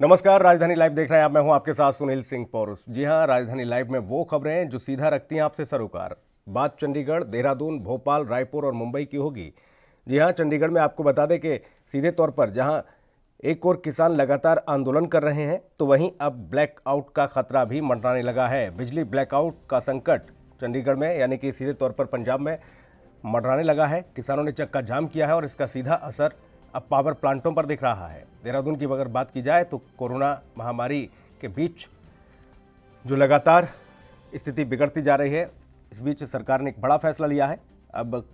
नमस्कार, राजधानी लाइव देख रहे हैं आप। मैं हूं आपके साथ सुनील सिंह पौरुष। जी हां, राजधानी लाइव में वो खबरें हैं जो सीधा रखती हैं आपसे सरोकार। बात चंडीगढ़, देहरादून, भोपाल, रायपुर और मुंबई की होगी। जी हां, चंडीगढ़ में आपको बता दें कि सीधे तौर पर जहां एक और किसान लगातार आंदोलन कर रहे हैं, तो वहीं अब ब्लैकआउट का खतरा भी मंडराने लगा है। बिजली ब्लैकआउट का संकट चंडीगढ़ में यानी कि सीधे तौर पर पंजाब में मंडराने लगा है। किसानों ने चक्का जाम किया है और इसका सीधा असर अब पावर प्लांटों पर दिख रहा है। देहरादून की अगर बात की जाए तो कोरोना महामारी के बीच जो लगातार स्थिति बिगड़ती जा रही है, इस बीच सरकार ने एक बड़ा फैसला लिया है। अब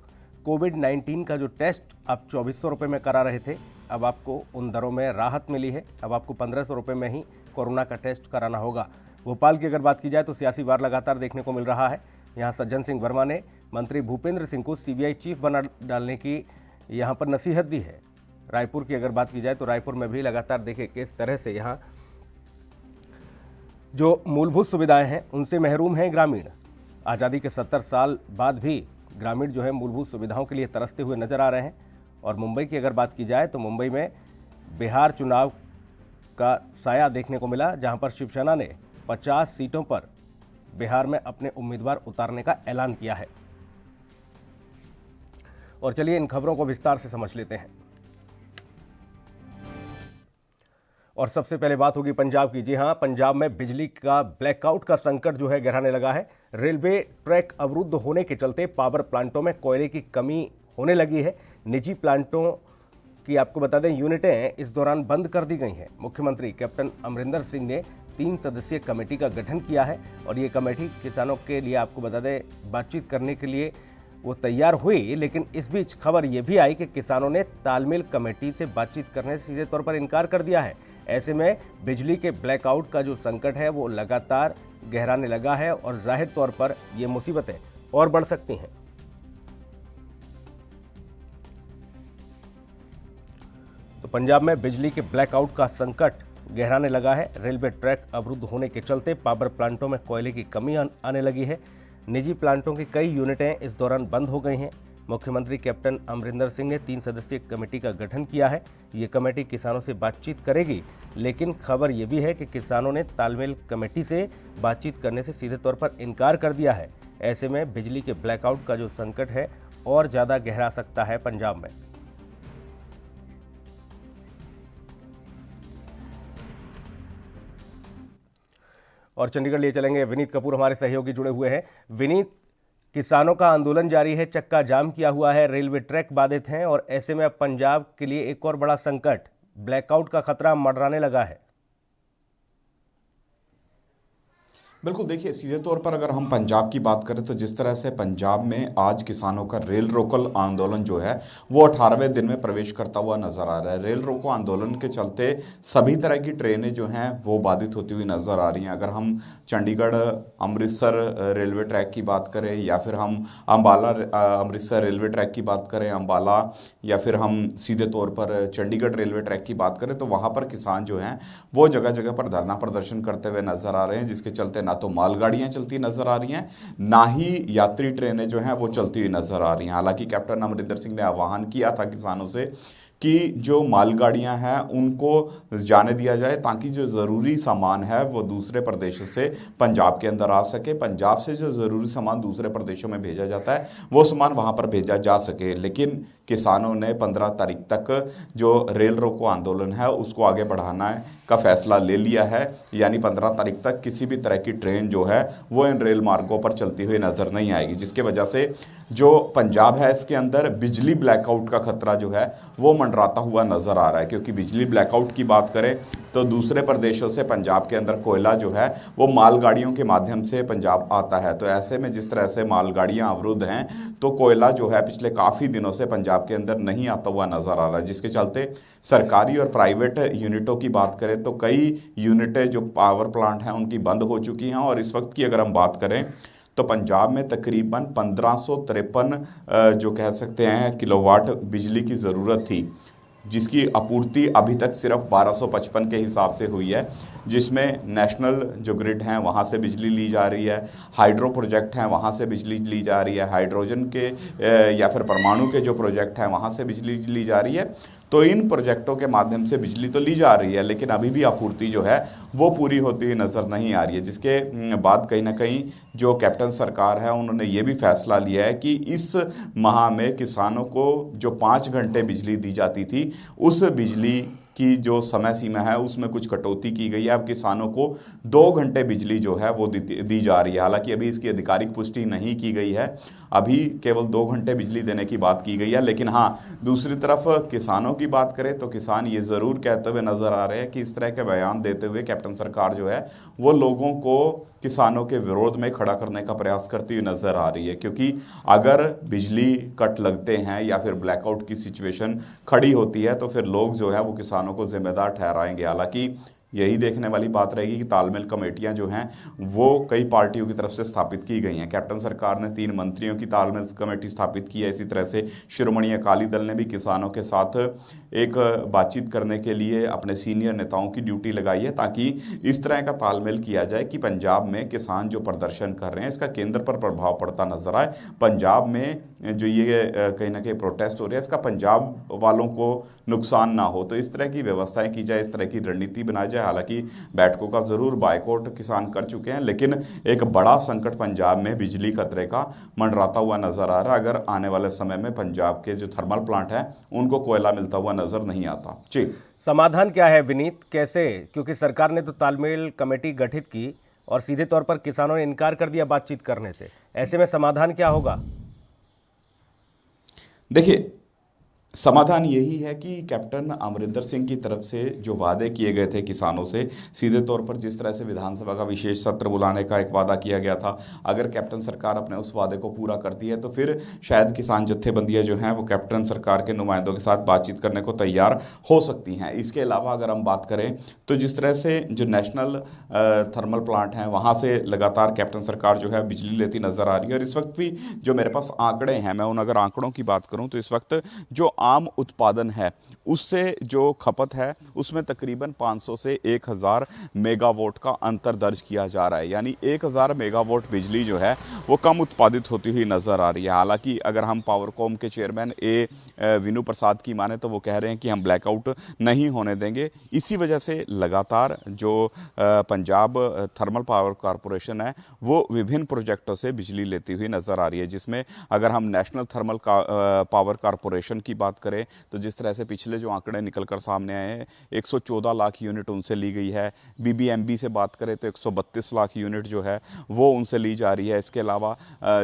कोविड-19 का जो टेस्ट आप 2400 रुपये में करा रहे थे, अब आपको उन दरों में राहत मिली है। अब आपको 1500 रुपये में ही कोरोना का टेस्ट कराना होगा। भोपाल की अगर बात की जाए तो सियासी वार लगातार देखने को मिल रहा है। यहाँ सज्जन सिंह वर्मा ने मंत्री भूपेंद्र सिंह को सीबीआई चीफ बना डालने की यहाँ पर नसीहत दी है। रायपुर की अगर बात की जाए तो रायपुर में भी लगातार देखें किस तरह से यहाँ जो मूलभूत सुविधाएं हैं उनसे महरूम हैं ग्रामीण। आज़ादी के 70 साल बाद भी ग्रामीण जो है मूलभूत सुविधाओं के लिए तरसते हुए नजर आ रहे हैं। और मुंबई की अगर बात की जाए तो मुंबई में बिहार चुनाव का साया देखने को मिला, जहां पर शिवसेना ने 50 सीटों पर बिहार में अपने उम्मीदवार उतारने का ऐलान किया है। और चलिए इन खबरों को विस्तार से समझ लेते हैं। और सबसे पहले बात होगी पंजाब की। जी हां, पंजाब में बिजली का ब्लैकआउट का संकट जो है गहराने लगा है। रेलवे ट्रैक अवरुद्ध होने के चलते पावर प्लांटों में कोयले की कमी होने लगी है। निजी प्लांटों की आपको बता दें यूनिटें इस दौरान बंद कर दी गई हैं। मुख्यमंत्री कैप्टन अमरिंदर सिंह ने 3 सदस्यीय कमेटी का गठन किया है और ये कमेटी किसानों के लिए आपको बता दें बातचीत करने के लिए वो तैयार हुई। लेकिन इस बीच खबर ये भी आई कि किसानों ने तालमेल कमेटी से बातचीत करने से सीधे तौर पर इनकार कर दिया है। ऐसे में बिजली के ब्लैकआउट का जो संकट है वो लगातार गहराने लगा है और जाहिर तौर पर ये मुसीबतें और बढ़ सकती हैं। तो पंजाब में बिजली के ब्लैकआउट का संकट गहराने लगा है। रेलवे ट्रैक अवरुद्ध होने के चलते पावर प्लांटों में कोयले की कमी आने लगी है। निजी प्लांटों की कई यूनिटें इस दौरान बंद हो गई हैं। मुख्यमंत्री कैप्टन अमरिंदर सिंह ने 3 सदस्यीय कमेटी का गठन किया है। ये कमेटी किसानों से बातचीत करेगी, लेकिन खबर ये भी है कि किसानों ने तालमेल कमेटी से बातचीत करने से सीधे तौर पर इनकार कर दिया है। ऐसे में बिजली के ब्लैकआउट का जो संकट है और ज़्यादा गहरा सकता है पंजाब में। और चंडीगढ़ लिए चलेंगे, विनीत कपूर हमारे सहयोगी जुड़े हुए हैं। विनीत, किसानों का आंदोलन जारी है, चक्का जाम किया हुआ है, रेलवे ट्रैक बाधित हैं और ऐसे में अब पंजाब के लिए एक और बड़ा संकट, ब्लैकआउट का खतरा मंडराने लगा है। बिल्कुल, देखिए सीधे तौर पर अगर हम पंजाब की बात करें तो जिस तरह से पंजाब में आज किसानों का रेल रोको आंदोलन जो है वो 18वें दिन में प्रवेश करता हुआ नजर आ रहा है। रेल रोको आंदोलन के चलते सभी तरह की ट्रेनें जो हैं वो बाधित होती हुई नजर आ रही हैं। अगर हम चंडीगढ़ अमृतसर रेलवे ट्रैक की बात करें या फिर हम अम्बाला अमृतसर रेलवे ट्रैक की बात करें, अम्बाला या फिर हम सीधे तौर पर चंडीगढ़ रेलवे ट्रैक की बात करें तो वहाँ पर किसान जो हैं वो जगह जगह पर धरना प्रदर्शन करते हुए नजर आ रहे हैं, जिसके चलते ना तो मालगाड़ियां चलती नजर आ रही हैं, ना ही यात्री ट्रेनें जो हैं वो चलती हुई नजर आ रही हैं। हालांकि कैप्टन अमरिंदर सिंह ने आह्वान किया था किसानों से कि जो मालगाड़ियां हैं उनको जाने दिया जाए ताकि जो ज़रूरी सामान है वो दूसरे प्रदेशों से पंजाब के अंदर आ सके। पंजाब से जो ज़रूरी सामान दूसरे प्रदेशों में भेजा जाता है वो सामान वहां पर भेजा जा सके। लेकिन किसानों ने 15 तारीख तक जो रेल रोको आंदोलन है उसको आगे बढ़ाना का फैसला ले लिया है, यानी 15 तारीख तक किसी भी तरह की ट्रेन जो है वो इन रेल मार्गों पर चलती हुई नज़र नहीं आएगी, जिसके वजह से जो पंजाब है इसके अंदर बिजली ब्लैकआउट का खतरा जो है वो मंडराता हुआ नज़र आ रहा है। क्योंकि बिजली ब्लैकआउट की बात करें तो दूसरे प्रदेशों से पंजाब के अंदर कोयला जो है वो मालगाड़ियों के माध्यम से पंजाब आता है। तो ऐसे में जिस तरह से मालगाड़ियां अवरुद्ध हैं तो कोयला जो है पिछले काफ़ी दिनों से पंजाब के अंदर नहीं आता हुआ नज़र आ रहा है, जिसके चलते सरकारी और प्राइवेट यूनिटों की बात करें तो कई यूनिटें जो पावर प्लांट हैं उनकी बंद हो चुकी हैं। और इस वक्त की अगर हम बात करें तो पंजाब में तकरीबन 1553 जो कह सकते हैं किलोवाट बिजली की ज़रूरत थी, जिसकी आपूर्ति अभी तक सिर्फ 1255 के हिसाब से हुई है। जिसमें नेशनल जो ग्रिड हैं वहाँ से बिजली ली जा रही है, हाइड्रो प्रोजेक्ट हैं वहाँ से बिजली ली जा रही है, हाइड्रोजन के या फिर परमाणु के जो प्रोजेक्ट हैं वहाँ से बिजली ली जा रही है। तो इन प्रोजेक्टों के माध्यम से बिजली तो ली जा रही है, लेकिन अभी भी आपूर्ति जो है वो पूरी होती हुई नज़र नहीं आ रही है, जिसके बाद कहीं ना कहीं जो कैप्टन सरकार है उन्होंने ये भी फैसला लिया है कि इस माह में किसानों को जो 5 घंटे बिजली दी जाती थी, उस बिजली की जो समय सीमा है उसमें कुछ कटौती की गई है। अब किसानों को 2 घंटे बिजली जो है वो दी जा रही है। हालांकि अभी इसकी आधिकारिक पुष्टि नहीं की गई है, अभी केवल 2 घंटे बिजली देने की बात की गई है। लेकिन हाँ, दूसरी तरफ किसानों की बात करें तो किसान ये ज़रूर कहते हुए नज़र आ रहे हैं कि इस तरह के बयान देते हुए कैप्टन सरकार जो है वो लोगों को किसानों के विरोध में खड़ा करने का प्रयास करती हुई नज़र आ रही है, क्योंकि अगर बिजली कट लगते हैं या फिर ब्लैकआउट की सिचुएशन खड़ी होती है तो फिर लोग जो है वो किसानों को जिम्मेदार ठहराएंगे। हालांकि यही देखने वाली बात रहेगी कि तालमेल कमेटियां जो हैं वो कई पार्टियों की तरफ से स्थापित की गई हैं। कैप्टन सरकार ने 3 मंत्रियों की तालमेल कमेटी स्थापित की है। इसी तरह से शिरोमणि अकाली दल ने भी किसानों के साथ एक बातचीत करने के लिए अपने सीनियर नेताओं की ड्यूटी लगाई है, ताकि इस तरह का तालमेल किया जाए कि पंजाब में किसान जो प्रदर्शन कर रहे हैं इसका केंद्र पर प्रभाव पड़ता नजर आए। पंजाब में जो ये कहीं ना कहीं प्रोटेस्ट हो रहा है इसका पंजाब वालों को नुकसान ना हो, तो इस तरह की व्यवस्थाएं की जाए, इस तरह की रणनीति बनाई जाए। हालांकि बैठकों का ज़रूर बायकॉट किसान कर चुके हैं, लेकिन एक बड़ा संकट पंजाब में बिजली खतरे का मंडराता हुआ नजर आ रहा है। अगर आने वाले समय में पंजाब के जो थर्मल प्लांट हैं उनको कोयला मिलता हुआ नजर नहीं आता। जी, समाधान क्या है विनीत, कैसे? क्योंकि सरकार ने तो तालमेल कमेटी गठित की और सीधे तौर पर किसानों ने इनकार कर दिया बातचीत करने से। ऐसे में समाधान क्या होगा? देखिए, समाधान यही है कि कैप्टन अमरिंदर सिंह की तरफ से जो वादे किए गए थे किसानों से, सीधे तौर पर जिस तरह से विधानसभा का विशेष सत्र बुलाने का एक वादा किया गया था, अगर कैप्टन सरकार अपने उस वादे को पूरा करती है तो फिर शायद किसान जत्थेबंदियां जो हैं वो कैप्टन सरकार के नुमाइंदों के साथ बातचीत करने को तैयार हो सकती हैं। इसके अलावा अगर हम बात करें तो जिस तरह से जो नेशनल थर्मल प्लांट हैं वहाँ से लगातार कैप्टन सरकार जो है बिजली लेती नज़र आ रही है, और इस वक्त भी जो मेरे पास आंकड़े हैं, मैं उन अगर आंकड़ों की बात करूँ तो इस वक्त जो आम उत्पादन है उससे जो खपत है उसमें तकरीबन 500 से 1000 मेगावाट का अंतर दर्ज किया जा रहा है। यानी 1000 मेगावाट बिजली जो है वो कम उत्पादित होती हुई नज़र आ रही है। हालांकि अगर हम पावरकॉम के चेयरमैन विनू प्रसाद की माने तो वो कह रहे हैं कि हम ब्लैकआउट नहीं होने देंगे। इसी वजह से लगातार जो पंजाब थर्मल पावर कॉरपोरेशन है वो विभिन्न प्रोजेक्टों से बिजली लेती हुई नज़र आ रही है, जिसमें अगर हम नेशनल थर्मल पावर कॉरपोरेशन की बात करें तो जिस तरह से पिछले जो आंकड़े निकल कर सामने आए हैं 114 लाख यूनिट उनसे ली गई है। बीबीएमबी से बात करें तो 132 लाख यूनिट जो है वो उनसे ली जा रही है। इसके अलावा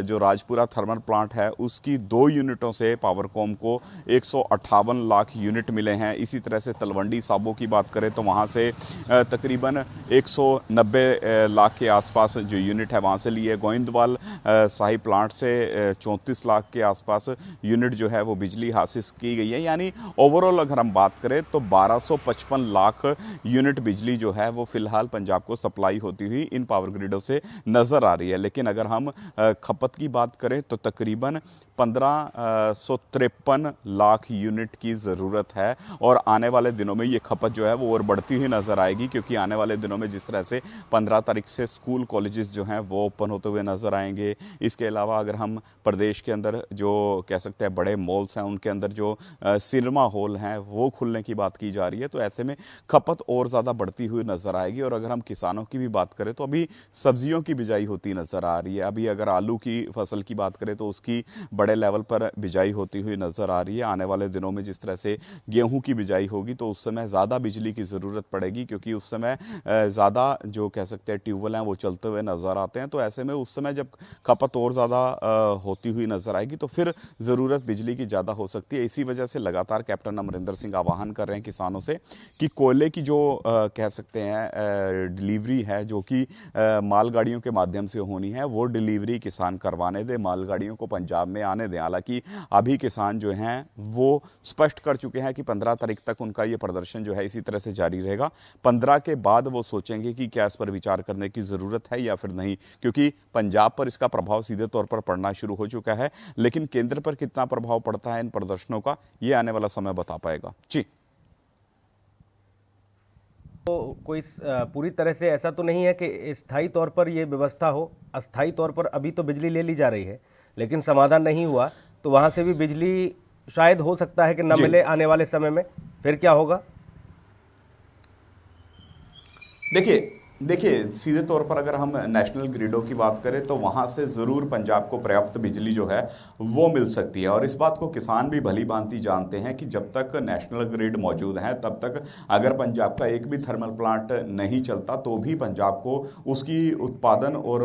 जो राजपुरा थर्मल प्लांट है उसकी 2 यूनिटों से पावरकॉम को 158 लाख यूनिट मिले हैं। इसी तरह से तलवंडी साबो की बात करें तो वहाँ से तकरीबन 190 लाख के आसपास जो यूनिट है वहाँ से लिए। गोविंदवाल शाही प्लांट से 34 लाख के आसपास यूनिट जो है वो बिजली हासिल की गई है। यानी ओवरऑल अगर हम बात करें तो 1255 लाख यूनिट बिजली जो है वो फिलहाल पंजाब को सप्लाई होती हुई इन पावर ग्रिडों से नज़र आ रही है। लेकिन अगर हम खपत की बात करें तो तकरीबन 1553 लाख यूनिट की ज़रूरत है, और आने वाले दिनों में ये खपत जो है वो और बढ़ती हुई नज़र आएगी, क्योंकि आने वाले दिनों में जिस तरह से 15 तारीख से स्कूल कॉलेजेस जो हैं वो ओपन होते हुए नज़र आएंगे। इसके अलावा अगर हम प्रदेश के अंदर जो कह सकते हैं बड़े मॉल्स हैं उनके अंदर जो सिनेमा हॉल हैं वो खुलने की बात की जा रही है, तो ऐसे में खपत और ज़्यादा बढ़ती हुई नज़र आएगी। और अगर हम किसानों की भी बात करें तो अभी सब्जियों की बिजाई होती नज़र आ रही है। अभी अगर आलू की फसल की बात करें तो उसकी बड़े लेवल पर बिजाई होती हुई नज़र आ रही है। आने वाले दिनों में जिस तरह से गेहूं की बिजाई होगी तो उस समय ज़्यादा बिजली की ज़रूरत पड़ेगी, क्योंकि उस समय ज़्यादा जो कह सकते हैं ट्यूबवेल हैं वो चलते हुए नज़र आते हैं। तो ऐसे में उस समय जब खपत और ज़्यादा होती हुई नज़र आएगी तो फिर ज़रूरत बिजली की ज़्यादा हो सकती है। इसी वजह से लगातार कैप्टन अमरिंदर सिंह आह्वान कर रहे हैं किसानों से कि कोयले की जो कह सकते हैं डिलीवरी है जो कि मालगाड़ियों के माध्यम से होनी है, वो डिलीवरी किसान करवाने दें, मालगाड़ियों को पंजाब में आने दें। हालांकि अभी किसान जो हैं वो स्पष्ट कर चुके हैं कि 15 तारीख तक उनका ये प्रदर्शन जो है इसी तरह से जारी रहेगा। 15 के बाद वो सोचेंगे कि क्या इस पर विचार करने की ज़रूरत है या फिर नहीं, क्योंकि पंजाब पर इसका प्रभाव सीधे तौर पर पड़ना शुरू हो चुका है। लेकिन केंद्र पर कितना प्रभाव पड़ता है इन प्रदर्शनों का, ये आने वाला समय बता पाएगा। जी, तो कोई पूरी तरह से ऐसा तो नहीं है कि स्थायी तौर पर ये व्यवस्था हो। अस्थायी तौर पर अभी तो बिजली ले ली जा रही है, लेकिन समाधान नहीं हुआ तो वहाँ से भी बिजली शायद हो सकता है कि न जी मिले आने वाले समय में। फिर क्या होगा? देखिए देखिए सीधे तौर पर अगर हम नेशनल ग्रिडों की बात करें तो वहाँ से ज़रूर पंजाब को पर्याप्त बिजली जो है वो मिल सकती है। और इस बात को किसान भी भली भांति जानते हैं कि जब तक नेशनल ग्रिड मौजूद है तब तक अगर पंजाब का एक भी थर्मल प्लांट नहीं चलता तो भी पंजाब को उसकी उत्पादन और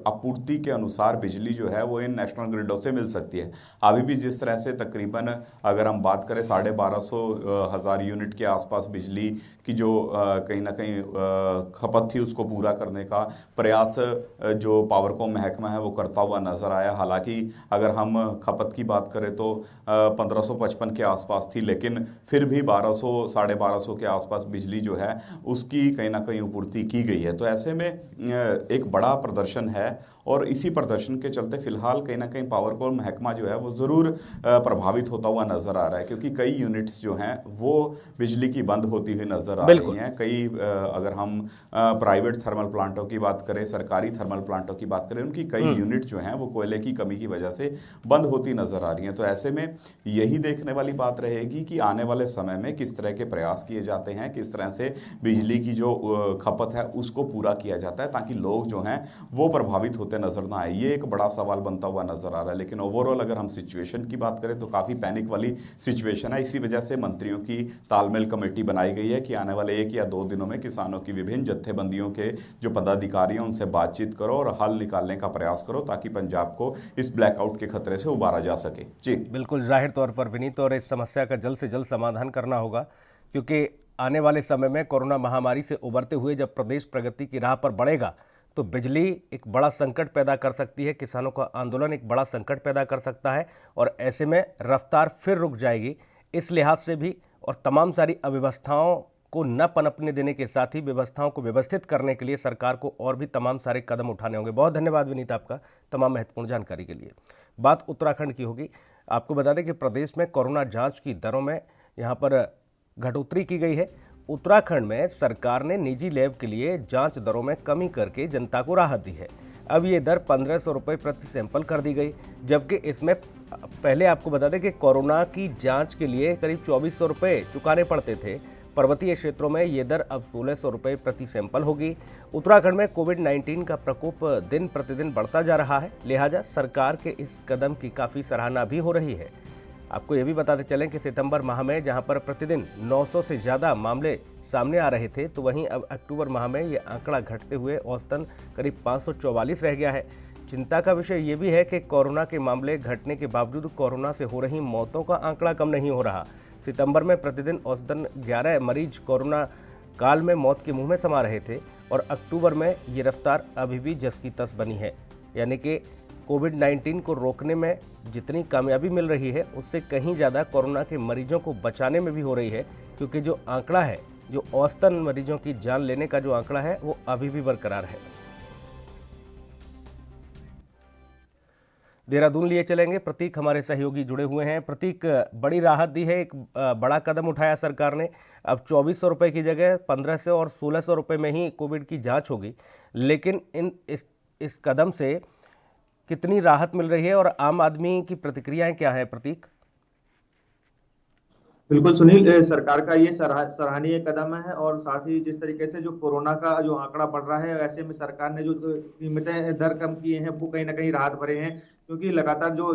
आपूर्ति के अनुसार बिजली जो है वो इन नेशनल ग्रिडों से मिल सकती है। अभी भी जिस तरह से तकरीबन अगर हम बात करें 1250 हज़ार यूनिट के आसपास बिजली की जो कहीं ना कहीं खपत थी उसको पूरा करने का प्रयास जो पावरकॉम महकमा है वो करता हुआ नजर आया। हालांकि अगर हम खपत की बात करें तो 1555 के आसपास थी, लेकिन फिर भी 1200 1250 के आसपास बिजली जो है उसकी कहीं ना कहीं आपूर्ति की गई है। तो ऐसे में एक बड़ा प्रदर्शन है और इसी प्रदर्शन के चलते फिलहाल कहीं ना कहीं पावरकॉम महकमा जो है वो ज़रूर प्रभावित होता हुआ नजर आ रहा है, क्योंकि कई यूनिट्स जो हैं वो बिजली की बंद होती हुई नजर आ रही बिल्कुल। हैं। कई अगर हम प्राइवेट थर्मल प्लांटों की बात करें, सरकारी थर्मल प्लांटों की बात करें, उनकी कई यूनिट जो हैं वो कोयले की कमी की वजह से बंद होती नजर आ रही हैं। तो ऐसे में यही देखने वाली बात रहेगी कि आने वाले समय में किस तरह के प्रयास किए जाते हैं, किस तरह से बिजली की जो खपत है उसको पूरा किया जाता है ताकि लोग जो हैं वो प्रभावित होते नजर ना आए। ये एक बड़ा सवाल बनता हुआ नजर आ रहा है। लेकिन ओवरऑल अगर हम सिचुएशन की बात करें तो काफ़ी पैनिक वाली सिचुएशन है। इसी वजह से मंत्रियों की तालमेल कमेटी बनाई गई है कि आने वाले 1 या 2 दिनों में किसानों की विभिन्न जत्थेबंदियों के जो पदाधिकारी हैं उनसे बातचीत करो और हल निकालने का प्रयास करो ताकि पंजाब को इस ब्लैकआउट के खतरे से उबारा जा सके। जी बिल्कुल, जाहिर तौर पर विनीत, और इस समस्या का जल्द से जल्द समाधान करना होगा, क्योंकि आने वाले समय में कोरोना महामारी से उबरते हुए जब प्रदेश प्रगति की राह पर बढ़ेगा तो बिजली एक बड़ा संकट पैदा कर सकती है, किसानों का आंदोलन एक बड़ा संकट पैदा कर सकता है और ऐसे में रफ्तार फिर रुक जाएगी। इस लिहाज से भी और तमाम सारी अव्यवस्थाओं को न पनपने देने के साथ ही व्यवस्थाओं को व्यवस्थित करने के लिए सरकार को और भी तमाम सारे कदम उठाने होंगे। बहुत धन्यवाद विनीत आपका तमाम महत्वपूर्ण जानकारी के लिए। बात उत्तराखंड की होगी। आपको बता दें कि प्रदेश में कोरोना जांच की दरों में यहाँ पर घटोतरी की गई है। उत्तराखंड में सरकार ने निजी लैब के लिए जांच दरों में कमी करके जनता को राहत दी है। अब ये दर 1500 रुपये प्रति सैंपल कर दी गई, जबकि इसमें पहले आपको बता दें कि कोरोना की जांच के लिए करीब 2400 रुपये चुकाने पड़ते थे। पर्वतीय क्षेत्रों में ये दर अब 1600 रुपये प्रति सैंपल होगी। उत्तराखंड में कोविड-19 का प्रकोप दिन प्रतिदिन बढ़ता जा रहा है, लिहाजा सरकार के इस कदम की काफ़ी सराहना भी हो रही है। आपको ये भी बताते चलें कि सितंबर माह में जहां पर प्रतिदिन 900 से ज़्यादा मामले सामने आ रहे थे, तो वहीं अब अक्टूबर माह में ये आंकड़ा घटते हुए औसतन करीब 544 रह गया है। चिंता का विषय ये भी है कि कोरोना के मामले घटने के बावजूद कोरोना से हो रही मौतों का आंकड़ा कम नहीं हो रहा। सितंबर में प्रतिदिन औसतन 11 मरीज कोरोना काल में मौत के मुंह में समा रहे थे और अक्टूबर में ये रफ्तार अभी भी जस की तस बनी है। यानी कि कोविड-19 को रोकने में जितनी कामयाबी मिल रही है उससे कहीं ज़्यादा कोरोना के मरीजों को बचाने में भी हो रही है, क्योंकि जो आंकड़ा है, जो औसतन मरीजों की जान लेने का जो आंकड़ा है वो अभी भी बरकरार है। देहरादून लिए चलेंगे। प्रतीक हमारे सहयोगी जुड़े हुए हैं। प्रतीक, बड़ी राहत दी है, एक बड़ा कदम उठाया सरकार ने। अब 2400 रुपये की जगह 1500 और 1600 रुपये में ही कोविड की जांच होगी, लेकिन इस कदम से कितनी राहत मिल रही है और आम आदमी की प्रतिक्रियाएं क्या है प्रतीक? बिल्कुल सुनील, सरकार का ये सराहनीय कदम है और साथ ही जिस तरीके से जो कोरोना का जो आंकड़ा बढ़ रहा है, ऐसे में सरकार ने जो कीमतें दर कम किए हैं वो कहीं ना कहीं राहत भरे हैं, क्योंकि लगातार जो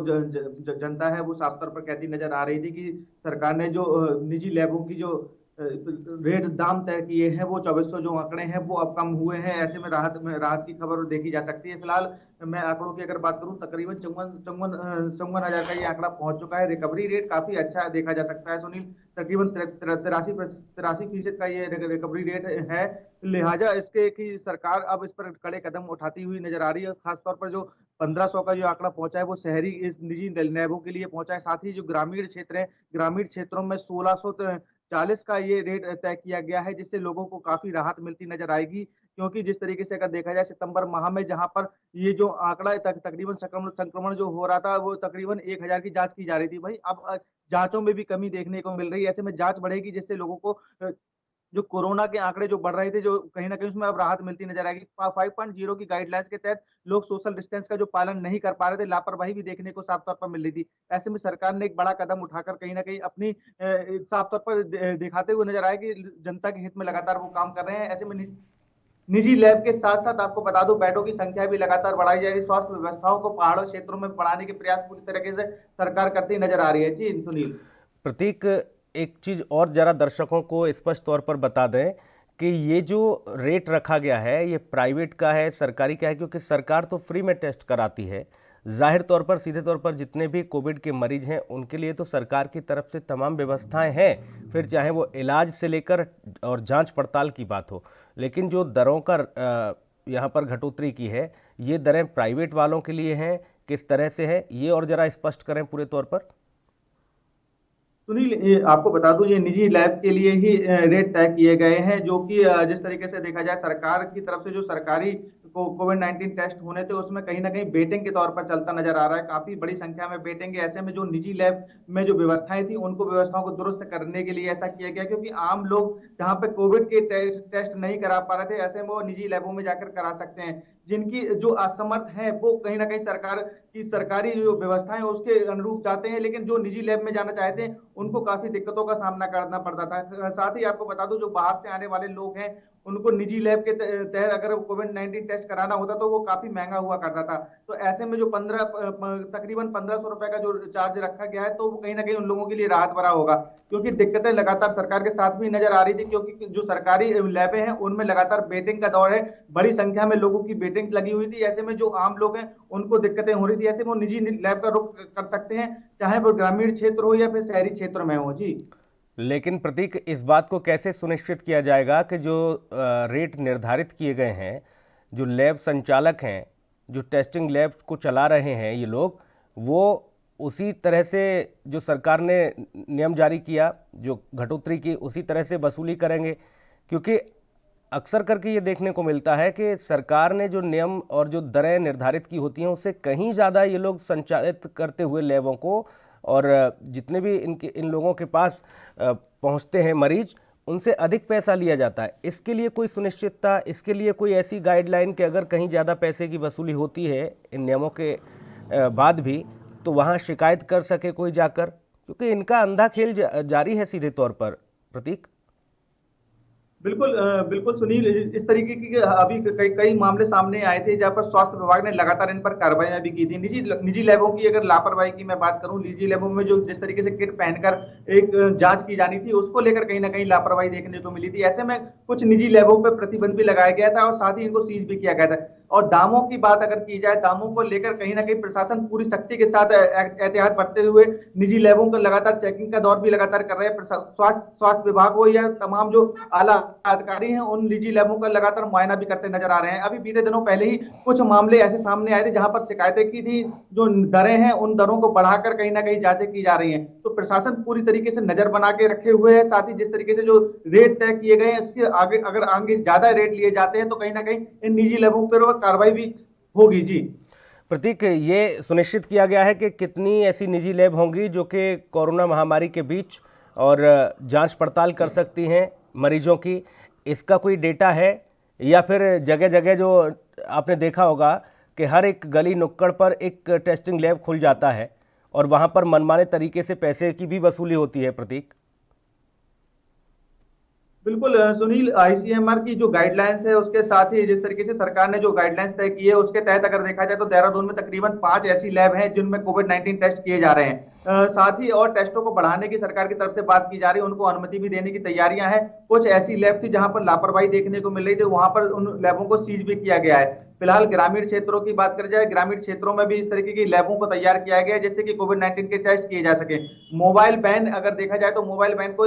जनता है वो साफ तौर पर कहती नजर आ रही थी कि सरकार ने जो निजी लैबों की जो रेट दाम तय किए हैं वो 2400 जो आंकड़े हैं वो अब कम हुए हैं। ऐसे में राहत की खबर देखी जा सकती है। फिलहाल मैं आंकड़ों की अगर बात करूं, तकरीबन चौवन हजार का ये आंकड़ा पहुंच चुका है। रिकवरी रेट काफी अच्छा देखा जा सकता है सुनील, तकरीबन 83% का ये रिकवरी रेट है। लिहाजा इसके कि सरकार अब इस पर कड़े कदम उठाती हुई नजर आ रही है। खासतौर पर जो 1500 का जो आंकड़ा पहुंचा है वो शहरी इस निजी लैबों के लिए पहुंचा है। साथ ही जो ग्रामीण क्षेत्र है, ग्रामीण क्षेत्रों में 1640 का ये रेट तय किया गया है, जिससे लोगों को काफी राहत मिलती नजर आएगी। क्योंकि जिस तरीके से अगर देखा जाए सितंबर माह में जहां पर ये जो आंकड़ा तकरीबन संक्रमण जो हो रहा था वो तकरीबन 1000 की जांच की जा रही थी, वहीं अब जांचों में भी कमी देखने को मिल रही है। ऐसे में जांच बढ़ेगी जिससे लोगों को जो कोरोना के आंकड़े जो बढ़ रहे थे, जो कहीं न कहीं उसमें अब राहत मिलती नज़र आएगी। 5.0 की गाइडलाइंस के तहत लोग सोशल डिस्टेंस का जो पालन नहीं कर पा रहे थे, लापरवाही भी देखने को साफ तौर पर मिल रही थी। ऐसे में सरकार ने एक बड़ा कदम उठाकर कहीं न कहीं अपनी साफ तौर पर दिखाते हुए नज़र आया कि जनता के हित में लगातार वो काम कर रहे हैं। ऐसे में निजी लैब के साथ-साथ आपको बता दूं, बेडों की संख्या भी लगातार बढ़ाई जा रही है। स्वास्थ्य व्यवस्थाओं को पहाड़ों क्षेत्रों में बढ़ाने के प्रयास पूरी तरीके से सरकार करती नज़र आ रही है। जी, सुनील। प्रतीक, एक चीज़ और जरा दर्शकों को स्पष्ट तौर पर बता दें कि ये जो रेट रखा गया है ये प्राइवेट का है, सरकारी का है, क्योंकि सरकार तो फ्री में टेस्ट कराती है। जाहिर तौर पर, सीधे तौर पर जितने भी कोविड के मरीज हैं उनके लिए तो सरकार की तरफ से तमाम व्यवस्थाएं हैं, फिर चाहे वो इलाज से लेकर और जांच पड़ताल की बात हो। लेकिन जो दरों का यहाँ पर घटोतरी की है, ये दरें प्राइवेट वालों के लिए हैं, किस तरह से है ये और ज़रा स्पष्ट करें पूरे तौर पर। सुनील, ये आपको बता दूं, ये निजी लैब के लिए ही रेट तय किए गए हैं, जो कि जिस तरीके से देखा जाए सरकार की तरफ से जो सरकारी कोविड-19 टेस्ट होने थे उसमें कहीं ना कहीं बेटिंग के तौर पर चलता नजर आ रहा है। काफी बड़ी संख्या में बेटिंग है। ऐसे में जो निजी लैब में जो व्यवस्थाएं थी उनको व्यवस्थाओं को दुरुस्त करने के लिए ऐसा किया गया, क्योंकि आम लोग जहां पे कोविड के टेस्ट नहीं करा पा रहे थे, ऐसे में वो निजी लैबों में जाकर करा सकते हैं। जिनकी जो असमर्थ है वो कहीं ना कहीं सरकार की सरकारी जो व्यवस्थाएं हैं उसके अनुरूप जाते हैं, लेकिन जो निजी लैब में जाना चाहते हैं उनको काफी दिक्कतों का सामना करना पड़ता था। साथ ही आपको बता दूं, जो बाहर से आने वाले लोग हैं उनको निजी लैब के तहत अगर कोविड-19 टेस्ट कराना होता तो वो काफी महंगा हुआ करता था। तो ऐसे में जो तकरीबन 1500 रुपए का जो चार्ज रखा गया है, तो वो कहीं ना कहीं उन लोगों के लिए राहत भरा होगा, क्योंकि दिक्कतें लगातार सरकार के साथ भी नजर आ रही थी, क्योंकि जो सरकारी लैबें हैं उनमें लगातार बेटिंग का दौर है। बड़ी संख्या में लोगों की बेटिंग लगी हुई थी। ऐसे में जो आम लोग हैं उनको दिक्कतें हो रही थी। ऐसे में वो निजी लैब का रुख कर सकते हैं, चाहे वो ग्रामीण क्षेत्र हो या फिर शहरी क्षेत्र में हो। जी, लेकिन प्रतीक, इस बात को कैसे सुनिश्चित किया जाएगा कि जो रेट निर्धारित किए गए हैं, जो लैब संचालक हैं, जो टेस्टिंग लैब को चला रहे हैं ये लोग, वो उसी तरह से जो सरकार ने नियम जारी किया, जो घटोतरी की, उसी तरह से वसूली करेंगे? क्योंकि अक्सर करके ये देखने को मिलता है कि सरकार ने जो नियम और जो दरें निर्धारित की होती हैं उससे कहीं ज़्यादा ये लोग संचालित करते हुए लैबों को, और जितने भी इन लोगों के पास पहुंचते हैं मरीज, उनसे अधिक पैसा लिया जाता है। इसके लिए कोई सुनिश्चितता, इसके लिए कोई ऐसी गाइडलाइन कि अगर कहीं ज़्यादा पैसे की वसूली होती है इन नियमों के बाद भी, तो वहाँ शिकायत कर सके कोई जाकर, क्योंकि इनका अंधा खेल जारी है सीधे तौर पर। प्रतीक, बिल्कुल बिल्कुल सुनील, इस तरीके की अभी कई कई मामले सामने आए थे जहां पर स्वास्थ्य विभाग ने लगातार इन पर कार्रवाइयां भी की थी। निजी लैबों की अगर लापरवाही की मैं बात करूं, निजी लैबों में जो जिस तरीके से किट पहनकर एक जांच की जानी थी उसको लेकर कहीं ना कहीं लापरवाही देखने को मिली थी। ऐसे में कुछ निजी लैबों पर प्रतिबंध भी लगाया गया था और साथ ही इनको सीज भी किया गया था। और दामों की बात अगर की जाए, दामों को लेकर कहीं ना कहीं प्रशासन पूरी सख्ती के साथ एहतियात बरतते हुए निजी लैबों का लगातार चेकिंग का दौर भी लगातार कर रहे हैं। स्वास्थ्य विभाग हो या तमाम जो आला अधिकारी हैं उन निजी लैबों का लगातार मुआयना भी करते नजर आ रहे हैं। अभी बीते दिनों पहले ही कुछ मामले ऐसे सामने आए थे जहां पर शिकायतें की थी, जो दरें हैं उन दरों को बढ़ाकर कहीं ना कहीं जांचें की जा रही हैं। तो प्रशासन पूरी तरीके से नजर बना के रखे हुए है। साथ ही जिस तरीके से जो रेट तय किए गए हैं, इसके आगे अगर आगे ज्यादा रेट लिए जाते हैं तो कहीं ना कहीं इन निजी लैबों पर कार्रवाई भी होगी। जी प्रतीक, ये सुनिश्चित किया गया है कि कितनी ऐसी निजी लैब होंगी जो कि कोरोना महामारी के बीच और जांच पड़ताल कर सकती हैं मरीजों की? इसका कोई डेटा है, या फिर जगह जगह जो आपने देखा होगा कि हर एक गली नुक्कड़ पर एक टेस्टिंग लैब खुल जाता है और वहां पर मनमाने तरीके से पैसे की भी वसूली होती है? प्रतीक, बिल्कुल सुनील, आईसीएमआर की जो गाइडलाइंस है उसके साथ ही जिस तरीके से सरकार ने जो गाइडलाइंस तय की है उसके तहत अगर देखा जाए तो देहरादून में तकरीबन 5 ऐसी लैब हैं जिनमें कोविड-19 टेस्ट किए जा रहे हैं। साथ ही और टेस्टों को बढ़ाने की सरकार की तरफ से बात की जा रही है, उनको अनुमति भी देने की तैयारियां हैं। कुछ ऐसी लैब थी जहां पर लापरवाही देखने को मिल रही थी, वहां पर उन लैबों को सीज भी किया गया है। फिलहाल ग्रामीण क्षेत्रों की बात करी जाए, ग्रामीण क्षेत्रों में भी इस तरीके की लैबों को तैयार किया गया है जिससे कि कोविड-19 के टेस्ट किए जा सके। मोबाइल वैन अगर देखा जाए तो मोबाइल वैन को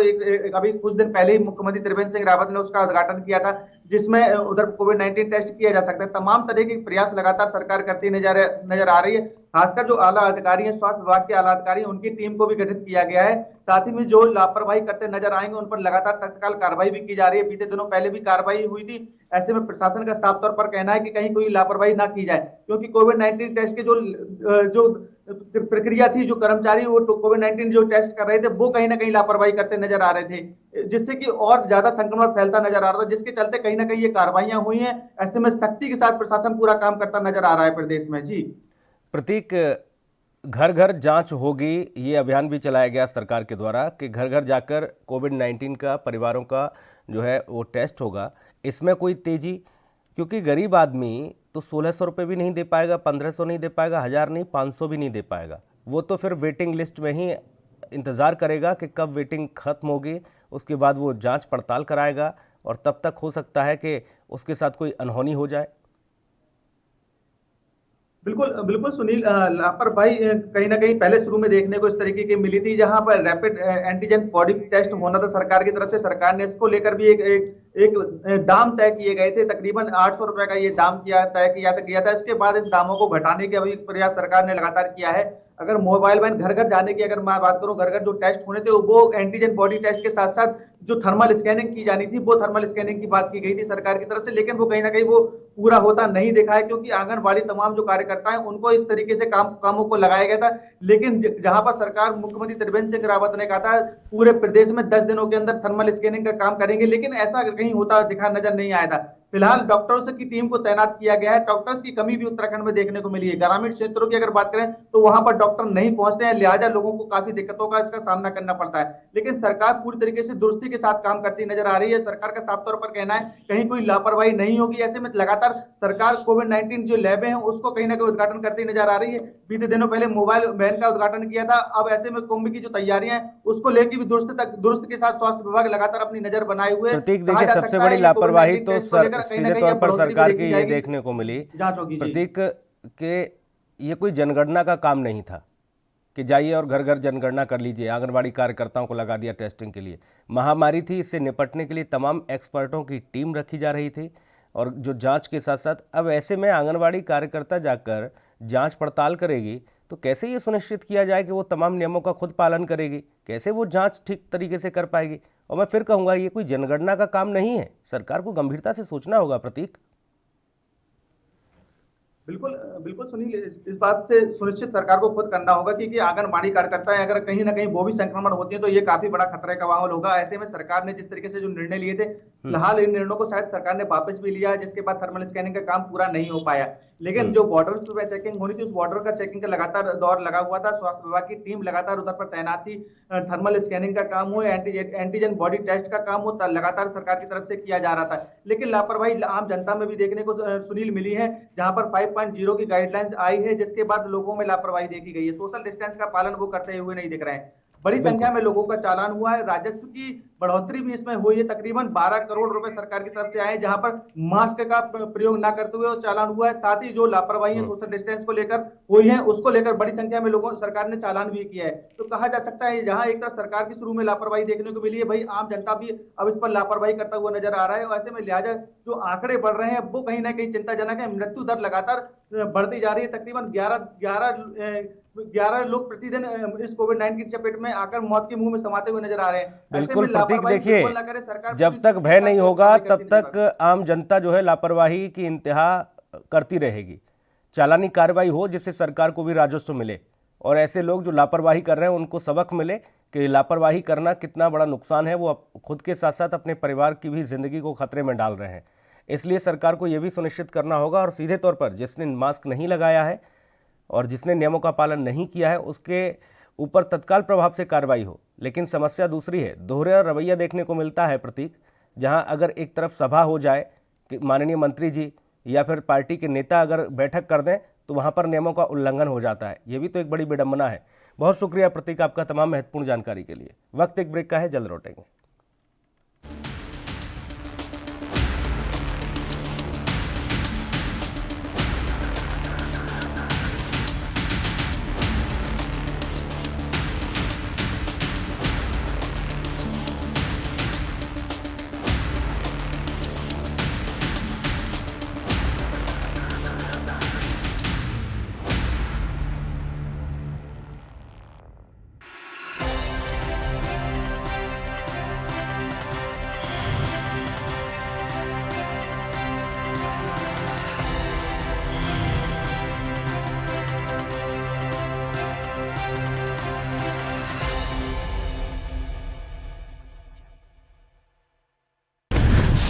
अभी कुछ दिन पहले ही मुख्यमंत्री त्रिवेंद्र सिंह रावत ने उसका उद्घाटन किया था, जिसमें उधर कोविड-19 टेस्ट किया जा सकता है। तमाम तरह के प्रयास लगातार सरकार करती नजर आ रही है। खासकर जो आला अधिकारी हैं, स्वास्थ्य विभाग के आला अधिकारी हैं, उनकी टीम को भी गठित किया गया है। साथ ही में जो लापरवाही करते नजर आएंगे उन पर लगातार तत्काल कार्रवाई भी की जा रही है। बीते दिनों पहले भी कार्रवाई हुई थी। ऐसे में प्रशासन का साफ तौर पर कहना है कि कहीं कोई लापरवाही ना की जाए, क्योंकि कोविड-19 टेस्ट के जो प्रक्रिया थी, जो कर्मचारी वो कोविड-19 जो टेस्ट कर रहे थे वो कहीं ना कहीं लापरवाही करते नजर आ रहे थे, जिससे कि और ज्यादा संक्रमण फैलता नजर आ रहा था, जिसके चलते कहीं ना कहीं ये कार्रवाइयां हुई हैं। ऐसे में सख्ती के साथ प्रशासन पूरा काम करता नजर आ रहा है प्रदेश में। जी प्रतीक, घर घर जांच होगी, ये अभियान भी चलाया गया सरकार के द्वारा कि घर घर जाकर कोविड-19 का परिवारों का जो है वो टेस्ट होगा। इसमें कोई तेजी, क्योंकि गरीब आदमी तो 1600 रुपये भी नहीं दे पाएगा, 1500 नहीं दे पाएगा, 1000 नहीं, 500 भी नहीं दे पाएगा। वो तो फिर वेटिंग लिस्ट में ही इंतज़ार करेगा कि कब वेटिंग खत्म होगी, उसके बाद वो जांच पड़ताल कराएगा और तब तक हो सकता है कि उसके साथ कोई अनहोनी हो जाए। बिल्कुल बिल्कुल सुनील, लापरवाही कहीं ना कहीं पहले शुरू में देखने को इस तरीके की मिली थी, जहां पर रैपिड एंटीजन बॉडी टेस्ट होना था सरकार की तरफ से। सरकार ने इसको लेकर भी एक दाम तय किए गए थे, तकरीबन 800 रुपए का ये दाम तय किया गया था। इसके बाद इस दामों को घटाने के अभी प्रयास सरकार ने लगातार किया है। अगर मोबाइल वैन घर घर जाने की अगर मैं बात करूं, घर घर जो टेस्ट होने थे वो एंटीजन बॉडी टेस्ट के साथ साथ जो थर्मल स्कैनिंग की जानी थी वो थर्मल स्कैनिंग की बात की गई थी सरकार की तरफ से, लेकिन वो कहीं ना कहीं वो पूरा होता नहीं दिखा है, क्योंकि आंगनबाड़ी तमाम जो कार्यकर्ता हैं उनको इस तरीके से कामों को लगाया गया था। लेकिन जहां पर सरकार मुख्यमंत्री त्रिवेंद्र सिंह रावत ने कहा था पूरे प्रदेश में 10 दिनों के अंदर थर्मल स्कैनिंग का काम करेंगे, लेकिन ऐसा कहीं होता दिखा नजर नहीं आया था। फिलहाल डॉक्टर्स की टीम को तैनात किया गया है। डॉक्टर्स की कमी भी उत्तराखंड में देखने को मिली है। ग्रामीण क्षेत्रों की अगर बात करें तो वहां पर डॉक्टर नहीं पहुंचते हैं, लिहाजा लोगों को काफी दिक्कतों का इसका सामना करना पड़ता है। लेकिन सरकार पूरी तरीके से दुरुस्ती के साथ काम करती नजर आ रही है। सरकार का साफ तौर पर कहना है कहीं कोई लापरवाही नहीं होगी। ऐसे में लगातार सरकार कोविड-19 जो लैबें हैं उसको कहीं ना कहीं उद्घाटन करती नजर आ रही है। बीते दिनों पहले मोबाइल वैन का उद्घाटन किया था। अब ऐसे में कुंभ की जो तैयारियां हैं उसको लेकर भी दुरुस्त के साथ स्वास्थ्य विभाग लगातार अपनी नजर बनाए हुए। प्रतीक, देखिए सबसे बड़ी लापरवाही तो सीधे तौर पर सरकार की ये देखने को मिली जांच होगी प्रतीक के ये कोई जनगणना का काम नहीं था कि जाइए और घर घर जनगणना कर लीजिए। आंगनबाड़ी कार्यकर्ताओं को लगा दिया टेस्टिंग के लिए। महामारी थी, इससे निपटने के लिए तमाम एक्सपर्टों की टीम रखी जा रही थी और जो जांच के साथ साथ अब ऐसे में आंगनबाड़ी कार्यकर्ता जाकर जांच पड़ताल करेगी तो कैसे ये सुनिश्चित किया जाए कि वो तमाम नियमों का खुद पालन करेगी, कैसे वो जांच ठीक तरीके से कर पाएगी। और मैं फिर कहूँगा ये कोई जनगणना का काम नहीं है, सरकार को गंभीरता से सोचना होगा। प्रतीक, बिल्कुल बिल्कुल सुनील, इस बात से सुनिश्चित सरकार को खुद करना होगा, क्योंकि आंगनबाड़ी कार्यकर्ता अगर कहीं ना कहीं वो भी संक्रमण होती है तो ये काफी बड़ा खतरे का माहौल होगा। ऐसे में सरकार ने जिस तरीके से जो निर्णय लिए थे, फिलहाल इन निर्णयों को शायद सरकार ने वापस भी लिया है, जिसके बाद थर्मल स्कैनिंग का काम पूरा नहीं हो पाया। लेकिन जो बॉर्डर पे चेकिंग होनी थी उस बॉर्डर का चेकिंग का लगातार दौर लगा हुआ था। स्वास्थ्य विभाग की टीम लगातार उधर पर तैनात थी। थर्मल स्कैनिंग का काम हो, एंटीजन बॉडी टेस्ट का काम हो, लगातार सरकार की तरफ से किया जा रहा था। लेकिन लापरवाही आम जनता में भी देखने को सुनील मिली है, जहां पर 5.0 की गाइडलाइंस आई है, जिसके बाद लोगों में लापरवाही देखी गई है। सोशल डिस्टेंस का पालन वो करते हुए नहीं दिख रहे हैं। बड़ी संख्या में लोगों का चालान हुआ है। राजस्व की बढ़ोतरी भी इसमें हुई है। तकरीबन 12 करोड़ रुपए सरकार की तरफ से आए, जहां पर मास्क का प्रयोग ना करते हुए चालान हुआ है। साथ ही जो लापरवाही है सोशल डिस्टेंस को लेकर हुई है, उसको लेकर बड़ी संख्या में लोगों सरकार ने चालान भी किया है। तो कहा जा सकता है जहां एक तरफ सरकार की शुरू में लापरवाही देखने को मिली है, भाई आम जनता भी अब इस पर लापरवाही करता हुआ नजर आ रहा है। और ऐसे में लिहाजा जो आंकड़े बढ़ रहे हैं वो कहीं ना कहीं चिंताजनक है। मृत्यु दर लगातार बढ़ती जा रही है। तकरीबन 11 लोग प्रतिदिन इस कोविड-19 की चपेट में आकर मौत के मुंह में समाते हुए नजर आ रहे हैं। बिल्कुल प्रतीक, देखिए जब तक भय नहीं होगा तब तक आम जनता जो है लापरवाही की इंतहा करती रहेगी। चालानी कार्रवाई हो जिससे सरकार को भी राजस्व मिले और ऐसे लोग जो लापरवाही कर रहे हैं उनको सबक मिले कि लापरवाही करना कितना बड़ा नुकसान है। वो खुद के साथ साथ अपने परिवार की भी जिंदगी को खतरे में डाल रहे हैं। इसलिए सरकार को यह भी सुनिश्चित करना होगा और सीधे तौर पर जिसने मास्क नहीं लगाया है और जिसने नियमों का पालन नहीं किया है उसके ऊपर तत्काल प्रभाव से कार्रवाई हो। लेकिन समस्या दूसरी है, दोहरा रवैया देखने को मिलता है प्रतीक, जहां अगर एक तरफ सभा हो जाए कि माननीय मंत्री जी या फिर पार्टी के नेता अगर बैठक कर दें तो वहां पर नियमों का उल्लंघन हो जाता है। ये भी तो एक बड़ी विडंबना है। बहुत शुक्रिया प्रतीक आपका तमाम महत्वपूर्ण जानकारी के लिए। वक्त एक ब्रेक का है, जल्द लौटेंगे।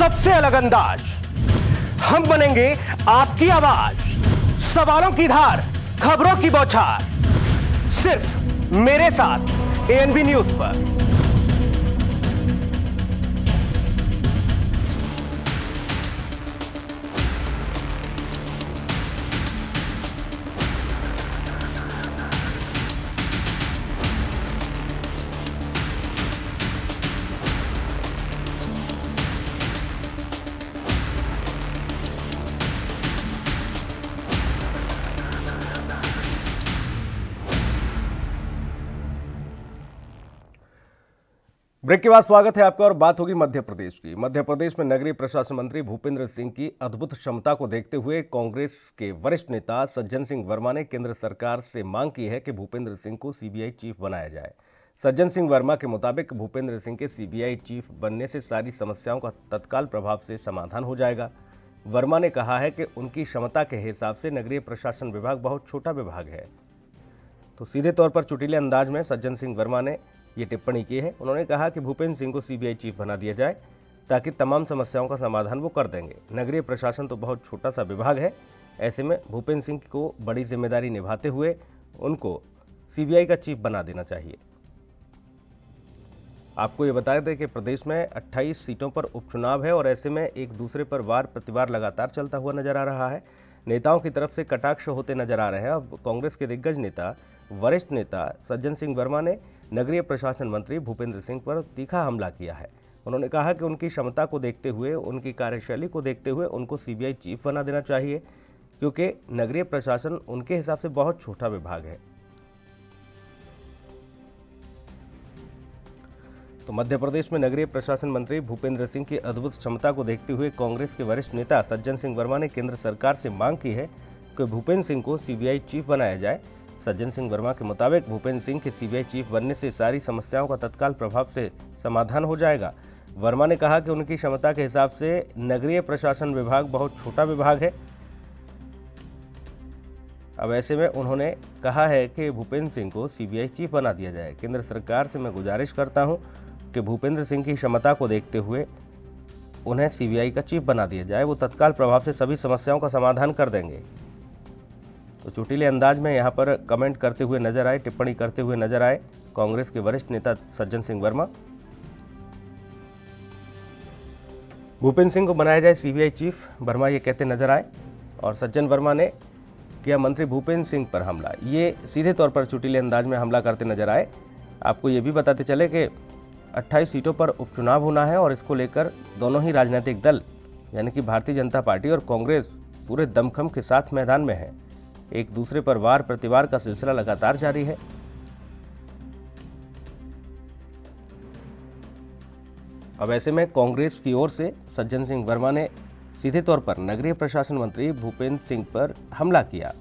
सबसे अलग अंदाज, हम बनेंगे आपकी आवाज, सवालों की धार, खबरों की बौछार, सिर्फ मेरे साथ एएनबी न्यूज पर। ब्रेक के बाद स्वागत है आपका और बात होगी मध्य प्रदेश की। मध्य प्रदेश में नगरीय प्रशासन मंत्री भूपेंद्र सिंह की अद्भुत क्षमता को देखते हुए कांग्रेस के वरिष्ठ नेता सज्जन सिंह वर्मा ने केंद्र सरकार से मांग की है कि भूपेंद्र सिंह को सीबीआई चीफ बनाया जाए। सज्जन सिंह वर्मा के मुताबिक भूपेंद्र सिंह के सीबीआई चीफ बनने से सारी समस्याओं का तत्काल प्रभाव से समाधान हो जाएगा। वर्मा ने कहा है कि उनकी क्षमता के हिसाब से नगरीय प्रशासन विभाग बहुत छोटा विभाग है। तो सीधे तौर पर चुटीले अंदाज में सज्जन सिंह वर्मा ने ये टिप्पणी की है। उन्होंने कहा कि भूपेंद्र सिंह को सीबीआई चीफ बना दिया जाए ताकि तमाम समस्याओं का समाधान वो कर देंगे। नगरीय प्रशासन तो बहुत छोटा सा विभाग है, ऐसे में भूपेंद्र सिंह को बड़ी जिम्मेदारी निभाते हुए उनको सीबीआई का चीफ बना देना चाहिए। आपको ये बता दें कि प्रदेश में 28 सीटों पर उपचुनाव है और ऐसे में एक दूसरे पर वार प्रतिवार लगातार चलता हुआ नजर आ रहा है। नेताओं की तरफ से कटाक्ष होते नजर आ रहे हैं। अब कांग्रेस के दिग्गज नेता, वरिष्ठ नेता सज्जन सिंह वर्मा ने नगरीय प्रशासन मंत्री भूपेंद्र सिंह पर तीखा हमला किया है। उन्होंने कहा कि उनकी क्षमता को देखते हुए, उनकी कार्यशैली को देखते हुए उनको सीबीआई चीफ बना देना चाहिए, क्योंकि नगरीय प्रशासन उनके हिसाब से बहुत छोटा विभाग है। तो मध्य प्रदेश में नगरीय प्रशासन मंत्री भूपेंद्र सिंह की अद्भुत क्षमता को देखते हुए कांग्रेस के वरिष्ठ नेता सज्जन सिंह वर्मा ने केंद्र सरकार से मांग की है कि भूपेंद्र सिंह को सीबीआई चीफ बनाया जाए। सज्जन सिंह वर्मा के मुताबिक भूपेंद्र सिंह के सीबीआई चीफ बनने से सारी समस्याओं का तत्काल प्रभाव से समाधान हो जाएगा। वर्मा ने कहा कि उनकी क्षमता के हिसाब से नगरीय प्रशासन विभाग बहुत छोटा विभाग है। अब ऐसे में उन्होंने कहा है कि भूपेंद्र सिंह को सीबीआई चीफ बना दिया जाए। केंद्र सरकार से मैं गुजारिश करता हूं कि भूपेंद्र सिंह की क्षमता को देखते हुए उन्हें सीबीआई का चीफ बना दिया जाए। वो तत्काल प्रभाव से सभी समस्याओं का समाधान कर देंगे। तो चुटीले अंदाज में यहाँ पर कमेंट करते हुए नजर आए, टिप्पणी करते हुए नजर आए कांग्रेस के वरिष्ठ नेता सज्जन सिंह वर्मा। भूपेंद्र सिंह को बनाया जाए सीबीआई चीफ, वर्मा ये कहते नजर आए। और सज्जन वर्मा ने किया मंत्री भूपेंद्र सिंह पर हमला। ये सीधे तौर पर चुटीले अंदाज में हमला करते नजर आए। आपको ये भी बताते चले कि 28 सीटों पर उपचुनाव होना है और इसको लेकर दोनों ही राजनीतिक दल यानी कि भारतीय जनता पार्टी और कांग्रेस पूरे दमखम के साथ मैदान में है। एक दूसरे पर वार प्रतिवार का सिलसिला लगातार जारी है। अब ऐसे में कांग्रेस की ओर से सज्जन सिंह वर्मा ने सीधे तौर पर नगरीय प्रशासन मंत्री भूपेंद्र सिंह पर हमला किया।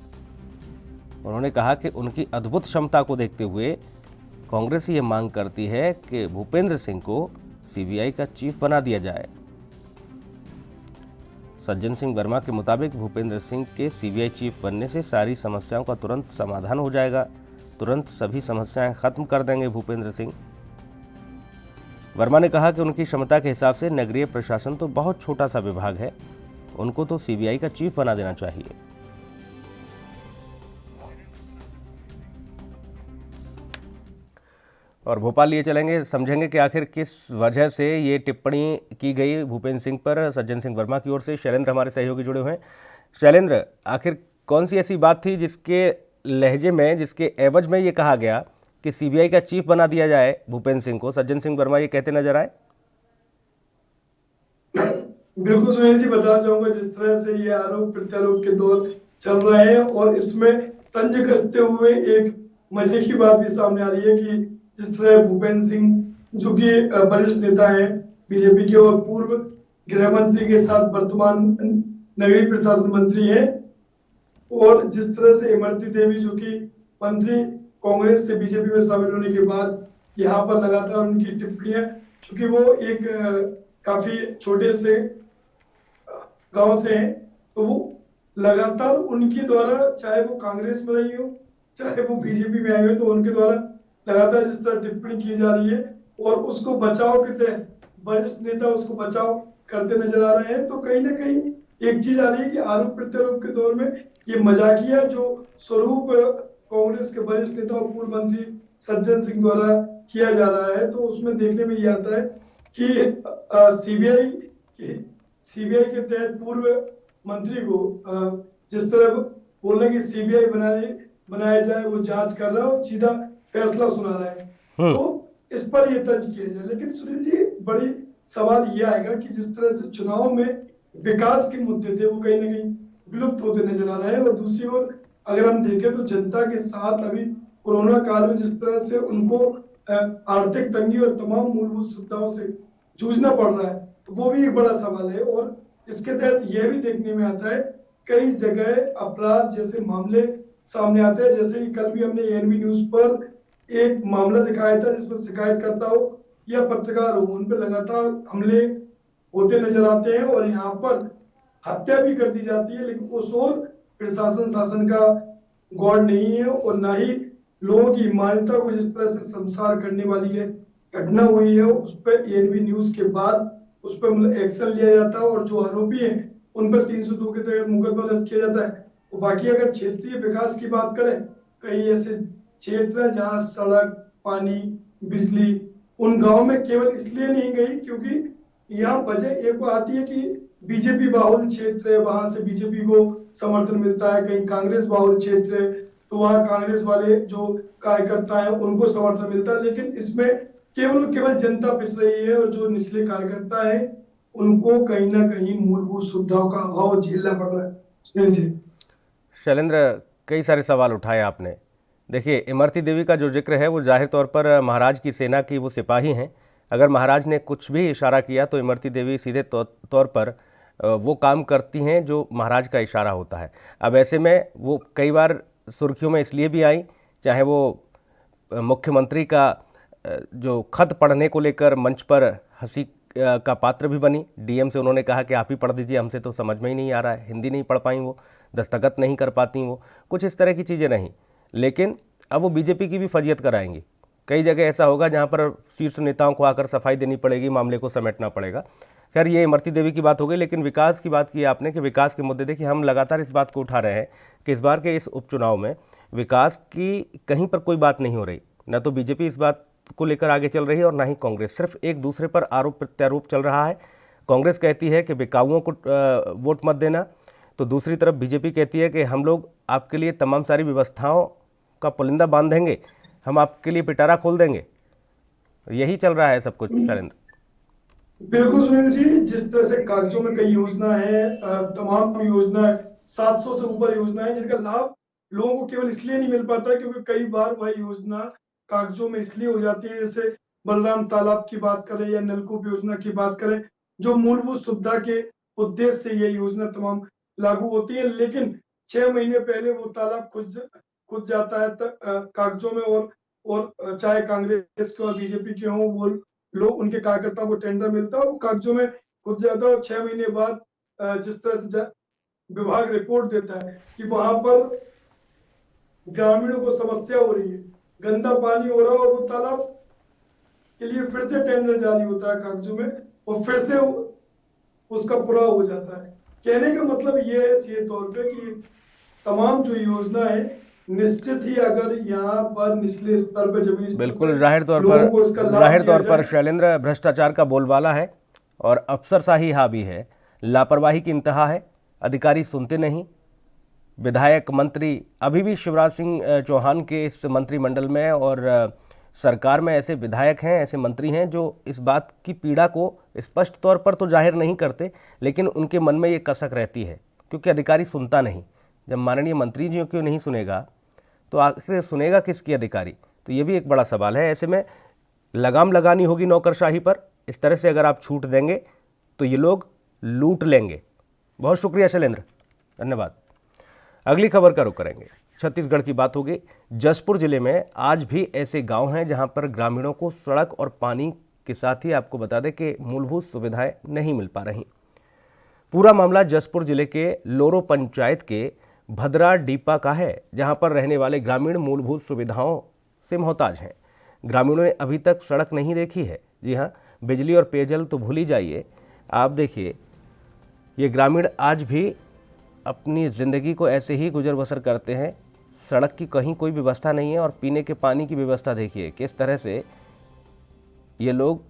उन्होंने कहा कि उनकी अद्भुत क्षमता को देखते हुए कांग्रेस ये मांग करती है कि भूपेंद्र सिंह को सीबीआई का चीफ बना दिया जाए। सज्जन सिंह वर्मा के मुताबिक भूपेंद्र सिंह के सीबीआई चीफ बनने से सारी समस्याओं का तुरंत समाधान हो जाएगा। तुरंत सभी समस्याएं खत्म कर देंगे भूपेंद्र सिंह। वर्मा ने कहा कि उनकी क्षमता के हिसाब से नगरीय प्रशासन तो बहुत छोटा सा विभाग है, उनको तो सीबीआई का चीफ बना देना चाहिए। और भोपाल लिए चलेंगे, समझेंगे कि आखिर किस वजह से ये टिप्पणी की गई भूपेंद्र सिंह पर सज्जन सिंह वर्मा की ओर से। शैलेंद्र हमारे सहयोगी जुड़े हुए हैं। शैलेंद्र, आखिर कौन सी ऐसी बात थी जिसके लहजे में, जिसके एवज में ये कहा गया कि सीबीआई का चीफ बना दिया जाए भूपेंद्र सिंह को? सज्जन सिंह वर्मा ये कहते नजर आए। बिल्कुल सुनील जी, बताना चाहूंगा जिस तरह से ये आरोप प्रत्यारोप के दौर चल रहे हैं और इसमें तंज कसते हुए एक मजे की बात भी सामने आ रही है कि जिस तरह भूपेंद्र सिंह जो कि वरिष्ठ नेता हैं बीजेपी के और पूर्व गृह मंत्री के साथ वर्तमान नगरीय प्रशासन मंत्री हैं, और जिस तरह से इमरती देवी जो कि मंत्री कांग्रेस से बीजेपी में शामिल होने के बाद यहाँ पर लगातार उनकी टिप्पणियां, चूंकि वो एक काफी छोटे से गांव से हैं, तो वो लगातार उनके द्वारा, चाहे वो कांग्रेस में रही हो चाहे वो बीजेपी में आई हो, तो उनके द्वारा लगातार जिस तरह टिप्पणी की जा रही है और उसको बचाव के तहत वरिष्ठ नेता उसको बचाव करते नजर आ रहे हैं। तो कहीं ना कहीं एक चीज आ रही है कि आरोप प्रत्यारोप के दौर में ये मजाकिया जो स्वरूप कांग्रेस के वरिष्ठ नेता और पूर्व मंत्री सज्जन सिंह द्वारा किया जा रहा है, तो उसमें देखने में ये आता है कि सीबीआई के तहत पूर्व मंत्री को जिस तरह बोलने की सीबीआई बनाया जाए, वो जांच कर रहा है और सीधा फैसला सुना रहा है, तो इस पर ये तंज किया जाए। लेकिन सुनील जी, बड़ी सवाल ये आएगा कि जिस तरह से चुनाव में विकास के मुद्दे थे वो कहीं ना कहीं विलुप्त होते नजर आ रहे हैं, और दूसरी ओर अगर हम देखें तो जनता के साथ अभी कोरोना काल में जिस तरह से उनको आर्थिक तंगी और तमाम मूलभूत सुविधाओं से जूझना पड़ रहा है, तो वो भी एक बड़ा सवाल है। और इसके तहत यह भी देखने में आता है कई जगह अपराध जैसे मामले सामने आते हैं, जैसे कि कल भी हमने एएनबी न्यूज पर एक मामला दिखाया था जिसमें शिकायतकर्ता हो या पत्रकार हो, उन पर लगातार हमले होते नजर आते हैं और यहाँ पर हत्या भी कर दी जाती है। लेकिन उस ओर प्रशासन शासन का गौर नहीं है, और न ही लोगों की मान्यता को जिस तरह से संसार करने वाली है घटना हुई है, उस पर एएनबी न्यूज के बाद उस पर मतलब एक्शन लिया जाता है और जो आरोपी हैं उन पर 302 के तहत मुकदमा दर्ज किया जाता है। और बाकी अगर क्षेत्रीय विकास की बात करें, कई ऐसे क्षेत्र है जहाँ सड़क, पानी, बिजली उन गांव में केवल इसलिए नहीं गई क्योंकि यहाँ वजह एक आती है कि बीजेपी बाहुल क्षेत्र है, वहां से बीजेपी को समर्थन मिलता है, कहीं कांग्रेस बाहुल क्षेत्र है तो वहाँ कांग्रेस वाले जो कार्यकर्ता हैं उनको समर्थन मिलता है। लेकिन इसमें केवल जनता पिस रही है और जो निचले कार्यकर्ता है उनको कहीं ना कहीं मूलभूत सुविधाओं का अभाव झेलना पड़ रहा है। सुनील जी, शैलेंद्र, कई सारे सवाल उठाए आपने। देखिए, इमरती देवी का जो जिक्र है वो जाहिर तौर पर महाराज की सेना की वो सिपाही हैं। अगर महाराज ने कुछ भी इशारा किया तो इमरती देवी सीधे तौर पर वो काम करती हैं जो महाराज का इशारा होता है। अब ऐसे में वो कई बार सुर्खियों में इसलिए भी आई, चाहे वो मुख्यमंत्री का जो खत पढ़ने को लेकर मंच पर हंसी का पात्र भी बनी। डीएम से उन्होंने कहा कि आप ही पढ़ दीजिए, हमसे तो समझ में ही नहीं आ रहा है, हिंदी नहीं पढ़ पाई वो, दस्तखत नहीं कर पाती वो, कुछ इस तरह की चीज़ें नहीं। लेकिन अब वो बीजेपी की भी फजीयत कराएंगी। कई जगह ऐसा होगा जहाँ पर शीर्ष नेताओं को आकर सफाई देनी पड़ेगी, मामले को समेटना पड़ेगा। खैर, ये इमरती देवी की बात हो गई। लेकिन विकास की बात की आपने कि विकास के मुद्दे, देखिए हम लगातार इस बात को उठा रहे हैं कि इस बार के इस उपचुनाव में विकास की कहीं पर कोई बात नहीं हो रही। न तो बीजेपी इस बात को लेकर आगे चल रही है और ना ही कांग्रेस, सिर्फ एक दूसरे पर आरोप प्रत्यारोप चल रहा है। कांग्रेस कहती है कि बिकाऊओं को वोट मत देना, तो दूसरी तरफ बीजेपी कहती है कि हम लोग आपके लिए तमाम सारी व्यवस्थाओं का पुलिंदा बांध देंगे, हम आपके लिए पिटारा खोल देंगे। यही चल रहा है सब कुछ शैलेंद्र। बिल्कुल सुनील जी, जिस तरह से कागजों में कई योजना है, तमाम योजना 700 से ऊपर योजना है जिनका लाभ लोगों को केवल इसलिए नहीं मिल पाता क्योंकि कई बार वह योजना कागजों में इसलिए हो जाती है, जैसे बलराम तालाब की बात करें या नलकूप योजना की बात करें, जो मूलभूत सुविधा के उद्देश्य से ये योजना तमाम लागू होती है, लेकिन 6 महीने पहले वो तालाब खुद जाता है कागजों में, और चाहे कांग्रेस के और बीजेपी के हों, वो लोग उनके कार्यकर्ताओं को टेंडर मिलता है, वो कागजों में खुद जाता है और 6 महीने बाद जिस तरह से विभाग रिपोर्ट देता है कि वहां पर ग्रामीणों को समस्या हो रही है, गंदा पानी हो रहा है, और वो तालाब के लिए फिर से टेंडर जारी होता है कागजों में और फिर से उसका पूरा हो जाता है। कहने का मतलब ये है सीधे तौर पे कि तमाम जो योजना है निश्चित ही अगर यहाँ पर निचले स्तर पर जमीन स्तर बिल्कुल, पर जाहिर तौर पर शैलेंद्र भ्रष्टाचार का बोलबाला है और अफसरशाही हावी है, लापरवाही की इंतहा है, अधिकारी सुनते नहीं। विधायक मंत्री अभी भी शिवराज सिंह चौहान के इस मंत्रिमंडल में और सरकार में ऐसे विधायक हैं, ऐसे मंत्री हैं जो इस बात की पीड़ा को स्पष्ट तौर पर तो जाहिर नहीं करते, लेकिन उनके मन में ये कसक रहती है क्योंकि अधिकारी सुनता नहीं। जब माननीय मंत्री जी क्यों नहीं सुनेगा तो आखिर सुनेगा किसकी अधिकारी? तो ये भी एक बड़ा सवाल है। ऐसे में लगाम लगानी होगी नौकरशाही पर। इस तरह से अगर आप छूट देंगे तो ये लोग लूट लेंगे। बहुत शुक्रिया शैलेंद्र, धन्यवाद। अगली खबर का रुख करेंगे। छत्तीसगढ़ की बात होगी। जशपुर जिले में आज भी ऐसे गांव हैं जहां पर ग्रामीणों को सड़क और पानी के साथ ही आपको बता दें कि मूलभूत सुविधाएं नहीं मिल पा रही। पूरा मामला जशपुर जिले के लोरो पंचायत के भद्रा डीपा का है, जहां पर रहने वाले ग्रामीण मूलभूत सुविधाओं से मोहताज हैं। ग्रामीणों ने अभी तक सड़क नहीं देखी है। जी हाँ, बिजली और पेयजल तो भूल ही जाइए, आप देखिए, ये ग्रामीण आज भी अपनी ज़िंदगी को ऐसे ही गुजर बसर करते हैं। सड़क की कहीं कोई व्यवस्था नहीं है और पीने के पानी की व्यवस्था देखिए किस तरह से ये लोग,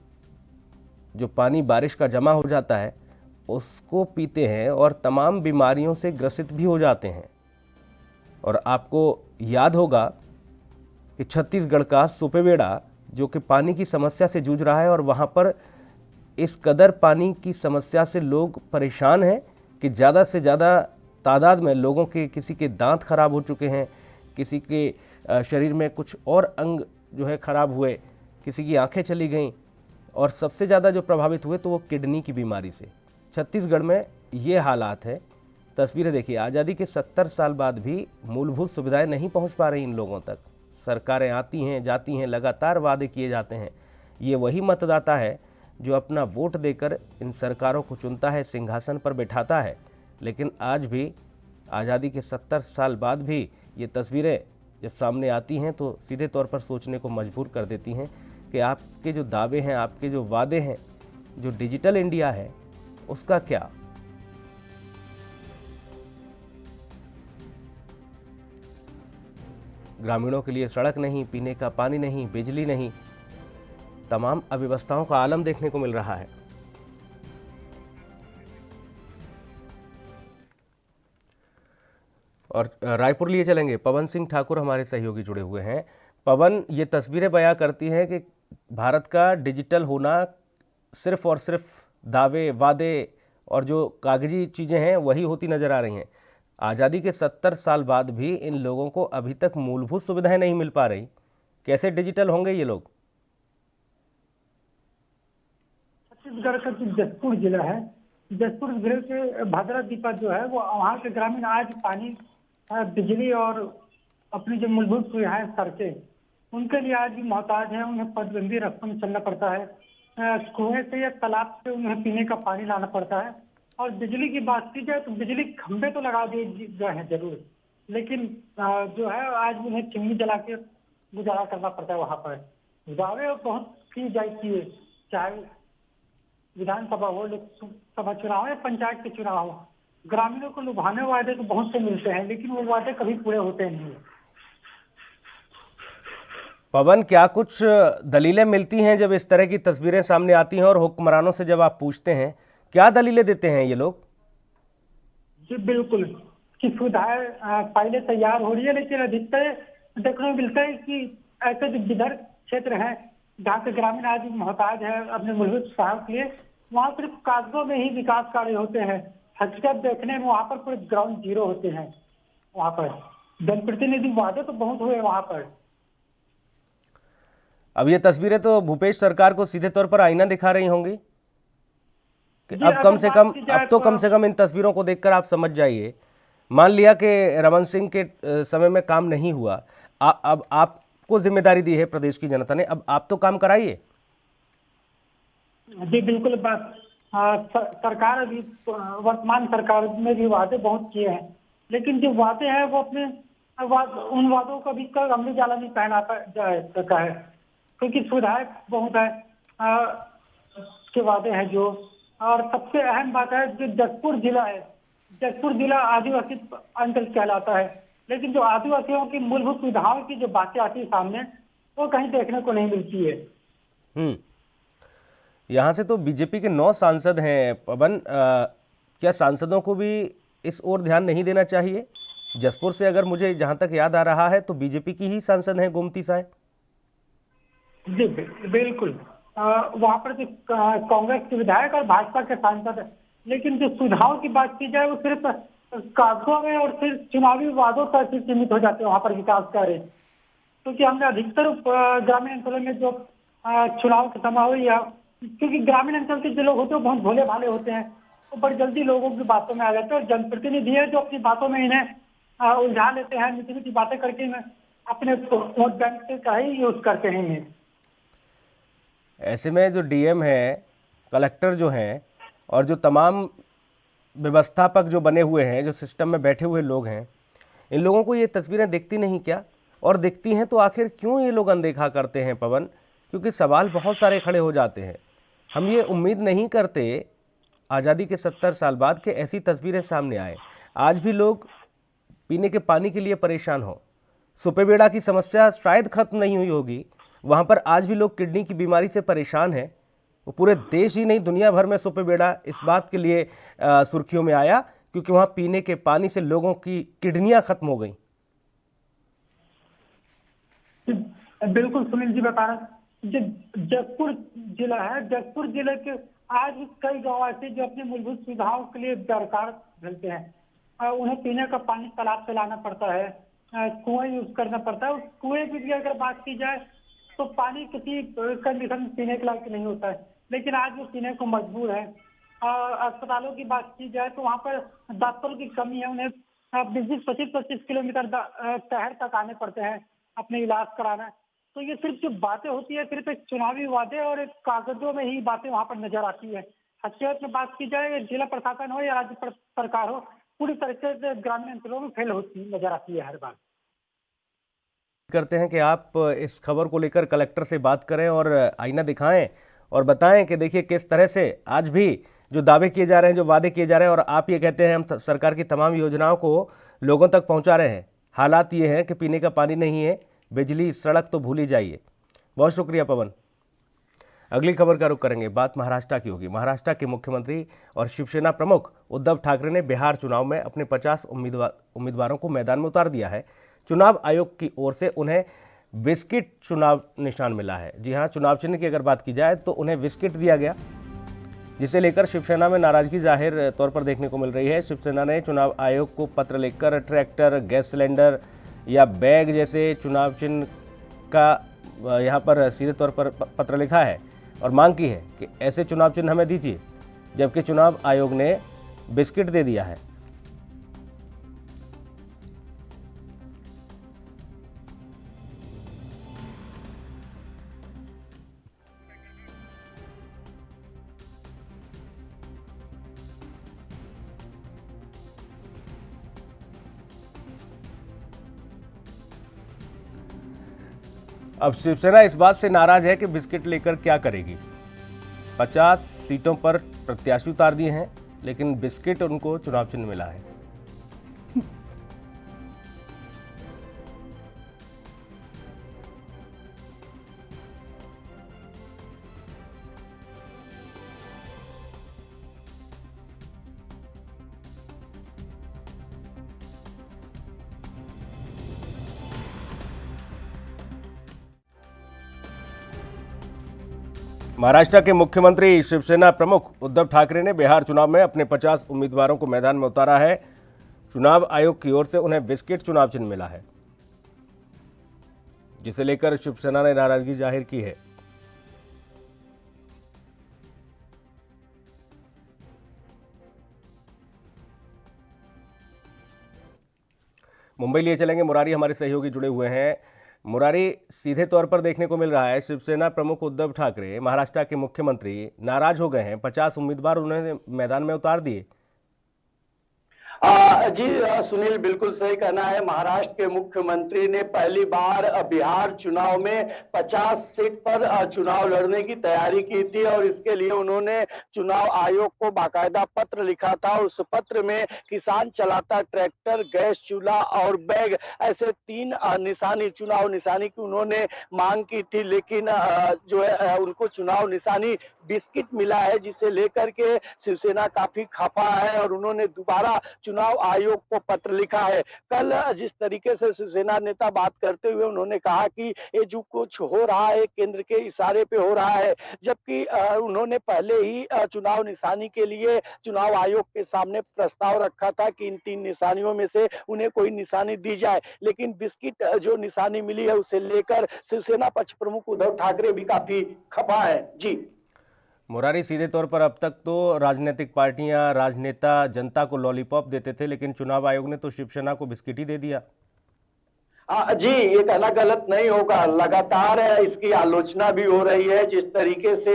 जो पानी बारिश का जमा हो जाता है उसको पीते हैं और तमाम बीमारियों से ग्रसित भी हो जाते हैं। और आपको याद होगा कि छत्तीसगढ़ का सुपेबेड़ा जो कि पानी की समस्या से जूझ रहा है, और वहाँ पर इस कदर पानी की समस्या से लोग परेशान हैं कि ज़्यादा से ज़्यादा तादाद में लोगों के, किसी के दांत खराब हो चुके हैं, किसी के शरीर में कुछ और अंग जो है खराब हुए, किसी की आंखें चली गईं, और सबसे ज़्यादा जो प्रभावित हुए तो वो किडनी की बीमारी से। छत्तीसगढ़ में ये हालात है। तस्वीरें देखिए, आज़ादी के 70 साल बाद भी मूलभूत सुविधाएं नहीं पहुंच पा रही इन लोगों तक। सरकारें आती हैं जाती हैं, लगातार वादे किए जाते हैं। ये वही मतदाता है जो अपना वोट देकर इन सरकारों को चुनता है, सिंहासन पर बैठाता है। लेकिन आज भी आज़ादी के 70 साल बाद भी ये तस्वीरें जब सामने आती हैं तो सीधे तौर पर सोचने को मजबूर कर देती हैं कि आपके जो दावे हैं, आपके जो वादे हैं, जो डिजिटल इंडिया है, उसका क्या? ग्रामीणों के लिए सड़क नहीं, पीने का पानी नहीं, बिजली नहीं, तमाम अव्यवस्थाओं का आलम देखने को मिल रहा है। और रायपुर लिए चलेंगे, पवन सिंह ठाकुर हमारे सहयोगी जुड़े हुए हैं। पवन, ये तस्वीरें बयां करती हैं कि भारत का डिजिटल होना सिर्फ और सिर्फ दावे, वादे और जो कागजी चीज़ें हैं वही होती नज़र आ रही हैं। आज़ादी के 70 साल बाद भी इन लोगों को अभी तक मूलभूत सुविधाएं नहीं मिल पा रही। कैसे डिजिटल होंगे ये लोग? छत्तीसगढ़ का जो जसपुर जिला है, जसपुर जिले के भादरा जो है वो वहाँ के ग्रामीण आज पानी, बिजली और अपनी जो मूलभूत सुविधाएं, सड़कें, उनके लिए आज भी मोहताज है। उन्हें पगडंडी रास्तों में चलना पड़ता है, कुएं से या तालाब से उन्हें पीने का पानी लाना पड़ता है। और बिजली की बात की जाए तो बिजली खंभे तो लगा दिए गए हैं जरूर, लेकिन जो है आज उन्हें चिमनी जला के गुजारा करना पड़ता है। वहाँ पर दावे बहुत की जाती है, चाहे विधानसभा हो, लोकसभा चुनाव या पंचायत के चुनाव हो। ग्रामीणों को लुभाने वादे तो बहुत से मिलते हैं, लेकिन वो वादे कभी पूरे होते नहीं। पवन, क्या कुछ दलीलें मिलती हैं जब इस तरह की तस्वीरें सामने आती हैं और हुक्मरानों से जब आप पूछते हैं, क्या दलीलें देते हैं ये लोग? जी बिल्कुल, कि सुविधाएं पहले तैयार हो रही है, लेकिन अधिकतर देखने को मिलता है कि ऐसे जो विदर्भ क्षेत्र है जहाँ के ग्रामीण आज मोहताज है अपने मूलभूत सुविधाओं के लिए, वहाँ सिर्फ कागजों में ही विकास कार्य होते हैं। हकीकत देखने में वहाँ पर पूरे ग्राउंड जीरो होते हैं। वहाँ पर जनप्रतिनिधि वादे तो बहुत हुए वहाँ पर। अब ये तस्वीरें तो भूपेश सरकार को सीधे तौर पर आईना दिखा रही होंगी कि अब कम से कम, अब तो कम से कम इन तस्वीरों को देखकर आप समझ जाइए। मान लिया कि रमन सिंह के समय में काम नहीं हुआ, अब आपको जिम्मेदारी दी है प्रदेश की जनता ने, अब आप तो काम कराइए। जी बिल्कुल, बात सरकार अभी वर्तमान सरकार ने भी वादे बहुत किए हैं, लेकिन जो वादे हैं वो अपने उन वादों को अभी तक अमली जाला नहीं पहना सका है, क्योंकि सुविधाएं बहुत है के वादे हैं जो। और सबसे अहम बात है जो जसपुर जिला है, जसपुर जिला आदिवासी अंचल कहलाता है, लेकिन जो आदिवासियों की मूलभूत सुविधाओं की जो बातें आती है सामने, वो कहीं देखने को नहीं मिलती है। यहाँ से तो बीजेपी के 9 सांसद हैं पवन, क्या सांसदों को भी इस ओर ध्यान नहीं देना चाहिए? जसपुर से अगर मुझे जहाँ तक याद आ रहा है तो बीजेपी की ही सांसद हैं गोमती साय। जी बिल्कुल, वहाँ पर जो कांग्रेस के विधायक और भाजपा के सांसद है, लेकिन जो सुविधाओं की बात की जाए वो सिर्फ कागजों में और सिर्फ चुनावी वादों तक ही सीमित हो जाते हैं वहाँ पर विकास कार्य। क्योंकि हमने अधिकतर ग्रामीण अंचलों में जो चुनाव के समय हो, या क्योंकि ग्रामीण अंचल के जो लोग होते हैं वो बहुत भोले भाले होते हैं, वो बड़ी जल्दी लोगों की बातों में आ जाते हैं, और जनप्रतिनिधि है जो अपनी बातों में इन्हें उलझा लेते हैं, मीठी मीठी बातें करके इन्हें अपने वोट बैंक का ही यूज करते हैं इन्हें। ऐसे में जो डीएम है, कलेक्टर जो हैं, और जो तमाम व्यवस्थापक जो बने हुए हैं, जो सिस्टम में बैठे हुए लोग हैं, इन लोगों को ये तस्वीरें दिखती नहीं क्या? और दिखती हैं तो आखिर क्यों ये लोग अनदेखा करते हैं पवन? क्योंकि सवाल बहुत सारे खड़े हो जाते हैं। हम ये उम्मीद नहीं करते आज़ादी के 70 साल बाद के ऐसी तस्वीरें सामने आए। आज भी लोग पीने के पानी के लिए परेशान हो। सुपेबेड़ा की समस्या शायद खत्म नहीं हुई होगी, वहाँ पर आज भी लोग किडनी की बीमारी से परेशान हैं। वो पूरे देश ही नहीं दुनिया भर में सुपेबेड़ा इस बात के लिए सुर्खियों में आया क्योंकि वहाँ पीने के पानी से लोगों की किडनियाँ खत्म हो गई। बिल्कुल सुनील जी बता रहे जो जसपुर जिला है, जसपुर जिले के आज भी कई गांव ऐसे जो अपनी मूलभूत सुविधाओं के लिए दरकार मिलते हैं। उन्हें पीने का पानी तालाब से लाना पड़ता है, कुएं यूज करना पड़ता है। उस कुएं की भी अगर बात की जाए तो पानी किसी कंडीशन में पीने के लायक नहीं होता है, लेकिन आज वो पीने को मजबूर है। अस्पतालों की बात की जाए तो वहाँ पर डॉक्टरों की कमी है, उन्हें 20-25 किलोमीटर शहर तक आने पड़ते हैं अपने इलाज कराना। तो ये सिर्फ जो बातें होती है सिर्फ एक चुनावी वादे और एक कागजों में ही बातें वहाँ पर नजर आती है। हकीकत में बात की जाए जिला प्रशासन हो या राज्य सरकार हो, पूरी तरीके से ग्रामीण अंचलों में फेल होती नजर आती है हर बार। करते हैं कि आप इस खबर को लेकर कलेक्टर से बात करें और आईना दिखाएं और बताएं कि देखिए किस तरह से आज भी जो दावे किए जा रहे हैं, जो वादे किए जा रहे हैं, और आप ये कहते हैं हम सरकार की तमाम योजनाओं को लोगों तक पहुंचा रहे हैं। हालात ये हैं कि पीने का पानी नहीं है, बिजली सड़क तो भूल ही जाइए। बहुत शुक्रिया पवन। अगली खबर का रुख करेंगे, बात महाराष्ट्र की होगी। महाराष्ट्र के मुख्यमंत्री और शिवसेना प्रमुख उद्धव ठाकरे ने बिहार चुनाव में अपने 50 उम्मीदवारों को मैदान में उतार दिया है। चुनाव आयोग की ओर से उन्हें बिस्किट चुनाव निशान मिला है। जी हां, चुनाव चिन्ह की अगर बात की जाए तो उन्हें बिस्किट दिया गया, जिसे लेकर शिवसेना में नाराजगी जाहिर तौर पर देखने को मिल रही है। शिवसेना ने चुनाव आयोग को पत्र लिखकर ट्रैक्टर, गैस सिलेंडर या बैग जैसे चुनाव चिन्ह का यहाँ पर सीधे तौर पर पत्र लिखा है और मांग की है कि ऐसे चुनाव चिन्ह हमें दीजिए, जबकि चुनाव आयोग ने बिस्किट दे दिया है। अब शिवसेना इस बात से नाराज है कि बिस्किट लेकर क्या करेगी। 50 सीटों पर प्रत्याशी उतार दिए हैं, लेकिन बिस्किट उनको चुनाव चिन्ह मिला है। महाराष्ट्र के मुख्यमंत्री शिवसेना प्रमुख उद्धव ठाकरे ने बिहार चुनाव में अपने 50 उम्मीदवारों को मैदान में उतारा है। चुनाव आयोग की ओर से उन्हें बिस्किट चुनाव चिन्ह मिला है, जिसे लेकर शिवसेना ने नाराजगी जाहिर की है। मुंबई लिए चलेंगे, मुरारी हमारे सहयोगी जुड़े हुए हैं। मुरारी, सीधे तौर पर देखने को मिल रहा है शिवसेना प्रमुख उद्धव ठाकरे, महाराष्ट्र के मुख्यमंत्री, नाराज हो गए हैं। 50 उम्मीदवार उन्होंने मैदान में उतार दिए। जी सुनील, बिल्कुल सही कहना है। महाराष्ट्र के मुख्यमंत्री ने पहली बार बिहार चुनाव में 50 सीट पर चुनाव लड़ने की तैयारी की थी और इसके लिए उन्होंने चुनाव आयोग को बाकायदा पत्र लिखा था। उस पत्र में किसान चलाता ट्रैक्टर, गैस चूल्हा और बैग, ऐसे 3 निशानी, चुनाव निशानी की उन्होंने मांग की थी, लेकिन जो है उनको चुनाव निशानी बिस्किट मिला है, जिसे लेकर के शिवसेना काफी खफा है और उन्होंने दोबारा चुनाव आयोग को पत्र लिखा है। कल जिस तरीके से शिवसेना नेता बात करते हुए उन्होंने कहा कि ये जो कुछ हो रहा है केंद्र के इशारे पे हो रहा है, जबकि उन्होंने पहले ही चुनाव निशानी के लिए चुनाव आयोग के सामने प्रस्ताव रखा था कि इन 3 निशानियों में से उन्हें कोई निशानी दी जाए, लेकिन बिस्किट जो निशानी मिली है उसे लेकर शिवसेना पक्ष प्रमुख उद्धव ठाकरे भी काफी खफा है। जी मुरारी, सीधे तौर पर अब तक तो राजनीतिक पार्टियां, राजनेता जनता को लॉलीपॉप देते थे, लेकिन चुनाव आयोग ने तो शिवसेना को बिस्किट ही दे दिया। जी, ये कहना गलत नहीं होगा। लगातार इसकी आलोचना भी हो रही है। जिस तरीके से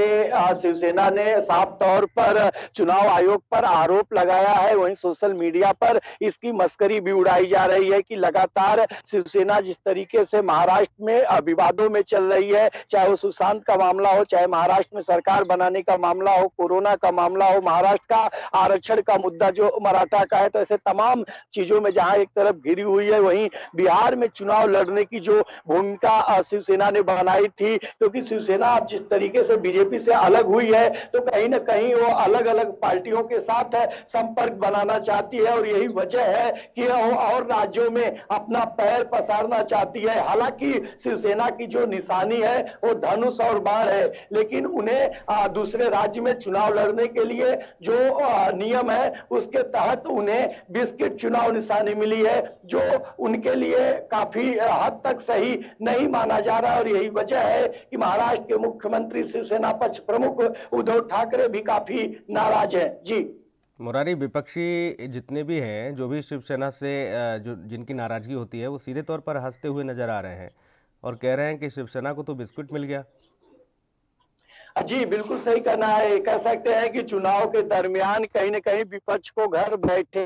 शिवसेना ने साफ तौर पर चुनाव आयोग पर आरोप लगाया है, वहीं सोशल मीडिया पर इसकी मस्करी भी उड़ाई जा रही है कि लगातार शिवसेना जिस तरीके से महाराष्ट्र में विवादों में चल रही है, चाहे वो सुशांत का मामला हो, चाहे महाराष्ट्र में सरकार बनाने का मामला हो, कोरोना का मामला हो, महाराष्ट्र का आरक्षण का मुद्दा जो मराठा का है, तो ऐसे तमाम चीजों में जहां एक तरफ घिरी हुई है, वहीं बिहार में चुनाव लड़ने की जो भूमिका शिवसेना ने बनाई थी, क्योंकि शिवसेना अब जिस तरीके से बीजेपी से अलग हुई है, तो कहीं ना कहीं वो अलग अलग पार्टियों के साथ संपर्क बनाना चाहती है, और यही वजह है कि वो और राज्यों में अपना पैर पसारना चाहती है। हालांकि शिवसेना की जो निशानी है वो धनुष और बाण है, लेकिन उन्हें दूसरे राज्य में चुनाव लड़ने के लिए जो नियम है उसके तहत उन्हें बिस्किट चुनाव निशानी मिली है, जो उनके लिए काफी हद तक सही नहीं माना जा रहा है। और यही वजह है कि महाराष्ट्र के मुख्यमंत्री शिवसेना पक्ष प्रमुख उद्धव ठाकरे भी काफी नाराज हैं। जी मुरारी, विपक्षी जितने भी हैं, जो भी शिवसेना से जो जिनकी नाराजगी होती है, वो सीधे तौर पर हंसते हुए नजर आ रहे हैं और कह रहे हैं कि शिवसेना को तो बिस्कुट मिल गया। जी, बिल्कुल सही कहना है। कह सकते हैं कि चुनाव के दरमियान कहीं न कहीं विपक्ष को घर बैठे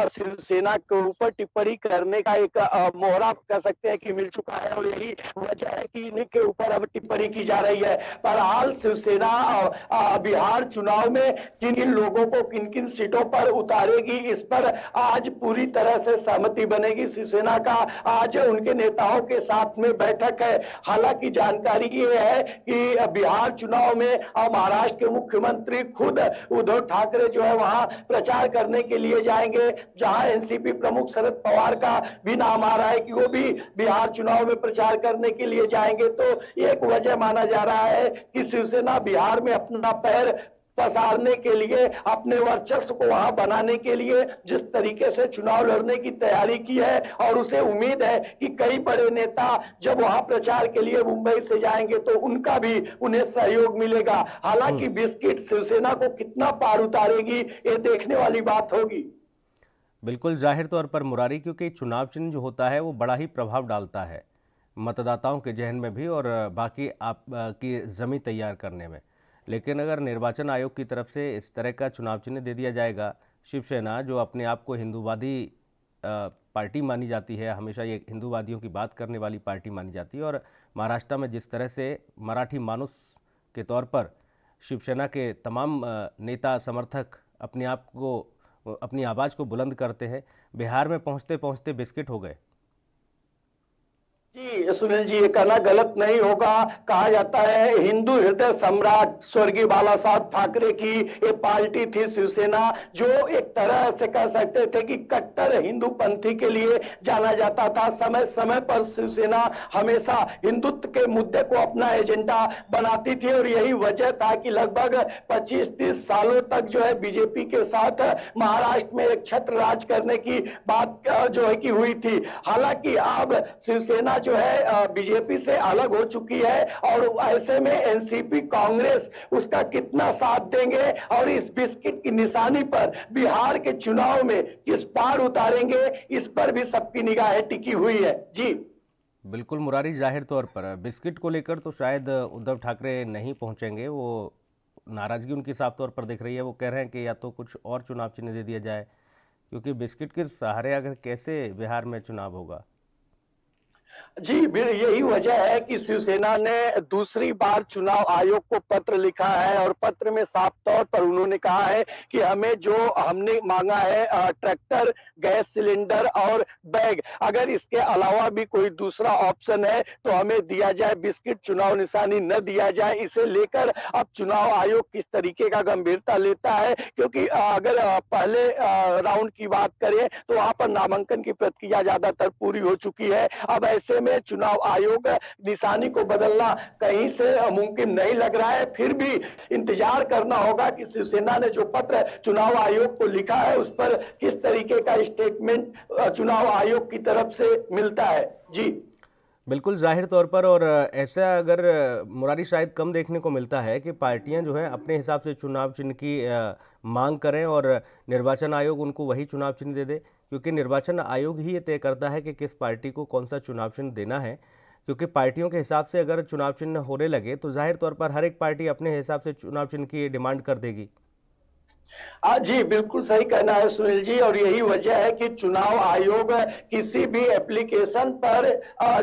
शिवसेना के ऊपर टिप्पणी करने का एक मोहरा कह सकते हैं कि मिल चुका है, और यही वजह है कि इनके ऊपर अब टिप्पणी की जा रही है। बहरहाल शिवसेना बिहार चुनाव में किन किन लोगों को किन किन सीटों पर उतारेगी, इस पर आज पूरी तरह से सहमति बनेगी। शिवसेना का आज उनके नेताओं के साथ में बैठक है। हालांकि जानकारी ये है कि बिहार चुनाव में महाराष्ट्र के मुख्यमंत्री खुद उद्धव ठाकरे जो है वहां प्रचार करने के लिए जाएंगे, जहां एनसीपी प्रमुख शरद पवार का भी नाम आ रहा है कि वो भी बिहार चुनाव में प्रचार करने के लिए जाएंगे। तो एक वजह माना जा रहा है कि शिवसेना बिहार में अपना पैर पसारने के लिए, अपने वर्चस्व को वहां बनाने के लिए जिस तरीके से चुनाव लड़ने की तैयारी की है, और उसे उम्मीद है कि कई बड़े नेता जब वहां प्रचार के लिए मुंबई से जाएंगे तो उनका भी उन्हें सहयोग मिलेगा। हालांकि बिस्किट शिवसेना को कितना पार उतारेगी, ये देखने वाली बात होगी। बिल्कुल जाहिर तौर पर मुरारी, क्योंकि चुनाव चिन्ह जो होता है वो बड़ा ही प्रभाव डालता है मतदाताओं के जहन में भी और बाकी आप की ज़मीं तैयार करने में। लेकिन अगर निर्वाचन आयोग की तरफ से इस तरह का चुनाव चिन्ह दे दिया जाएगा, शिवसेना जो अपने आप को हिंदूवादी पार्टी मानी जाती है, हमेशा ये हिंदूवादियों की बात करने वाली पार्टी मानी जाती है, और महाराष्ट्र में जिस तरह से मराठी मानुस के तौर पर शिवसेना के तमाम नेता समर्थक अपने आप को, अपनी आवाज़ को बुलंद करते हैं, बिहार में पहुंचते पहुंचते बिस्किट हो गए। जी सुनील जी, ये कहना गलत नहीं होगा। कहा जाता है हिंदू हृदय सम्राट स्वर्गीय बाला साहब ठाकरे की ये पार्टी थी शिवसेना, जो एक तरह से कह सकते थे कि कट्टर हिंदू पंथी के लिए जाना जाता था। समय समय पर शिवसेना हमेशा हिंदुत्व के मुद्दे को अपना एजेंडा बनाती थी, और यही वजह था कि लगभग 25-30 सालों तक जो है बीजेपी के साथ महाराष्ट्र में एक छत्र राज करने की बात जो है कि हुई थी। हालांकि अब शिवसेना जो है बीजेपी से अलग हो चुकी है, और ऐसे में एनसीपी कांग्रेस उसका कितना साथ देंगे, और इस बिस्किट की निशानी पर बिहार के चुनाव में किस पार उतारेंगे, इस पर भी सबकी निगाहें टिकी हुई है। जी बिल्कुल मुरारी, जाहिर तौर पर बिस्किट को लेकर तो शायद उद्धव ठाकरे नहीं पहुंचेंगे, वो नाराजगी उनकी साफ तौर पर दिख रही है। वो कह रहे हैं कि या तो कुछ और चुनाव चिन्ह दे दिया जाए, क्योंकि बिस्किट के सहारे अगर कैसे बिहार में चुनाव होगा। जी, यही वजह है कि शिवसेना ने दूसरी बार चुनाव आयोग को पत्र लिखा है, और पत्र में साफ तौर पर उन्होंने कहा है कि हमें जो हमने मांगा है ट्रैक्टर, गैस सिलेंडर और बैग, अगर इसके अलावा भी कोई दूसरा ऑप्शन है तो हमें दिया जाए, बिस्किट चुनाव निशानी न दिया जाए। इसे लेकर अब चुनाव आयोग किस तरीके का गंभीरता लेता है, क्योंकि अगर पहले राउंड की बात करें तो वहां पर नामांकन की प्रक्रिया ज्यादातर पूरी हो चुकी है। अब ऐसे में चुनाव आयोग निशानी को बदलना कहीं से मुमकिन नहीं लग रहा है। फिर भी इंतजार करना होगा कि शिवसेना ने जो पत्र चुनाव आयोग को लिखा है उस पर किस तरीके का स्टेटमेंट चुनाव आयोग की तरफ से मिलता है। जी बिल्कुल जाहिर तौर पर, और ऐसा अगर मुरारी शायद कम देखने को मिलता है कि पार्टियां जो हैं अपने हिसाब से चुनाव चिन्ह की मांग करें और निर्वाचन आयोग उनको वही चुनाव चिन्ह दे दे, क्योंकि निर्वाचन आयोग ही ये तय करता है कि किस पार्टी को कौन सा चुनाव चिन्ह देना है। क्योंकि पार्टियों के हिसाब से अगर चुनाव चिन्ह होने लगे तो जाहिर तौर पर हर एक पार्टी अपने हिसाब से चुनाव चिन्ह की डिमांड कर देगी। जी बिल्कुल सही कहना है सुनील जी, और यही वजह है कि चुनाव आयोग किसी भी एप्लीकेशन पर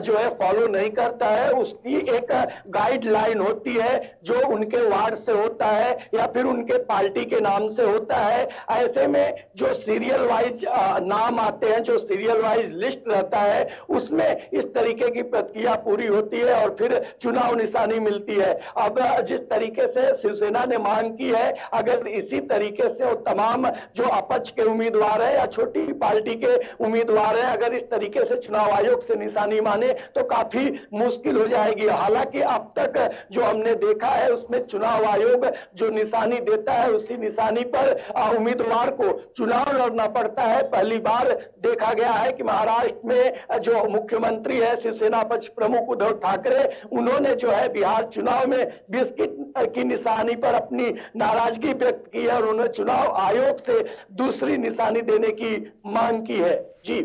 जो है फॉलो नहीं करता है। उसकी एक गाइडलाइन होती है जो उनके वार्ड से होता है या फिर उनके पार्टी के नाम से होता है। ऐसे में जो सीरियल वाइज नाम आते हैं, जो सीरियल वाइज लिस्ट रहता है, उसमें इस तरीके की प्रक्रिया पूरी होती है और फिर चुनाव निशानी मिलती है। अब जिस तरीके से शिवसेना ने मांग की है, अगर इसी तरीके से वो तमाम जो अपक्ष के उम्मीदवार है या छोटी पार्टी के उम्मीदवार है, अगर इस तरीके से चुनाव आयोग से निशानी माने तो काफी मुश्किल हो जाएगी। हालांकि अब तक जो हमने देखा है उसमें चुनाव आयोग जो निशानी देता है उसी निशानी पर उम्मीदवार को चुनाव लड़ना पड़ता है। पहली बार देखा गया है कि महाराष्ट्र में जो मुख्यमंत्री है शिवसेना पक्ष प्रमुख उद्धव ठाकरे, उन्होंने जो है बिहार चुनाव में बिस्किट की निशानी पर अपनी नाराजगी व्यक्त की है और उन्होंने चुनाव आयोग से दूसरी निशानी देने की मांग की है। जी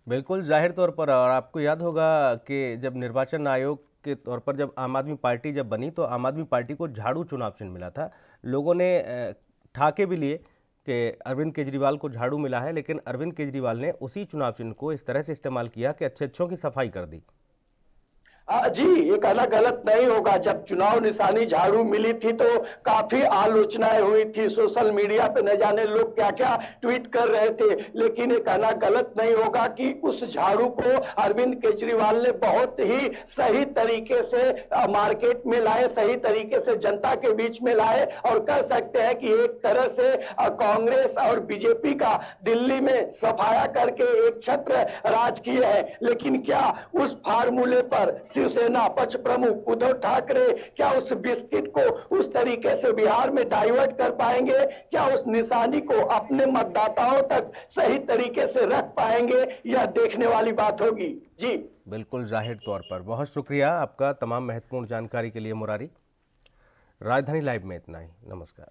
बिल्कुल जाहिर तौर पर, और आपको याद होगा कि जब निर्वाचन आयोग के तौर पर जब आम आदमी पार्टी जब बनी तो आम आदमी पार्टी को झाड़ू चुनाव चिन्ह मिला था। लोगों ने ठाके भी लिए कि अरविंद केजरीवाल को झाड़ू मिला है, लेकिन अरविंद केजरीवाल ने उसी चुनाव चिन्ह को इस तरह से इस्तेमाल किया कि अच्छे-अच्छों की सफाई कर दी। जी ये कहना गलत नहीं होगा। जब चुनाव निशानी झाड़ू मिली थी तो काफी आलोचनाएं हुई थी, सोशल मीडिया पे न जाने लोग क्या क्या ट्वीट कर रहे थे, लेकिन ये कहना गलत नहीं होगा कि उस झाड़ू को अरविंद केजरीवाल ने बहुत ही सही तरीके से मार्केट में लाए, सही तरीके से जनता के बीच में लाए और कह सकते हैं कि एक तरह से कांग्रेस और बीजेपी का दिल्ली में सफाया करके एक छत्र राज किए हैं। लेकिन क्या उस फार्मूले पर शिवसेना पक्ष प्रमुख उद्धव ठाकरे क्या उस बिस्किट को उस तरीके से बिहार में डाइवर्ट कर पाएंगे? क्या उस निशानी को अपने मतदाताओं तक सही तरीके से रख पाएंगे? यह देखने वाली बात होगी। जी बिल्कुल जाहिर तौर पर। बहुत शुक्रिया आपका तमाम महत्वपूर्ण जानकारी के लिए मुरारी। राजधानी लाइव में इतना ही। नमस्कार।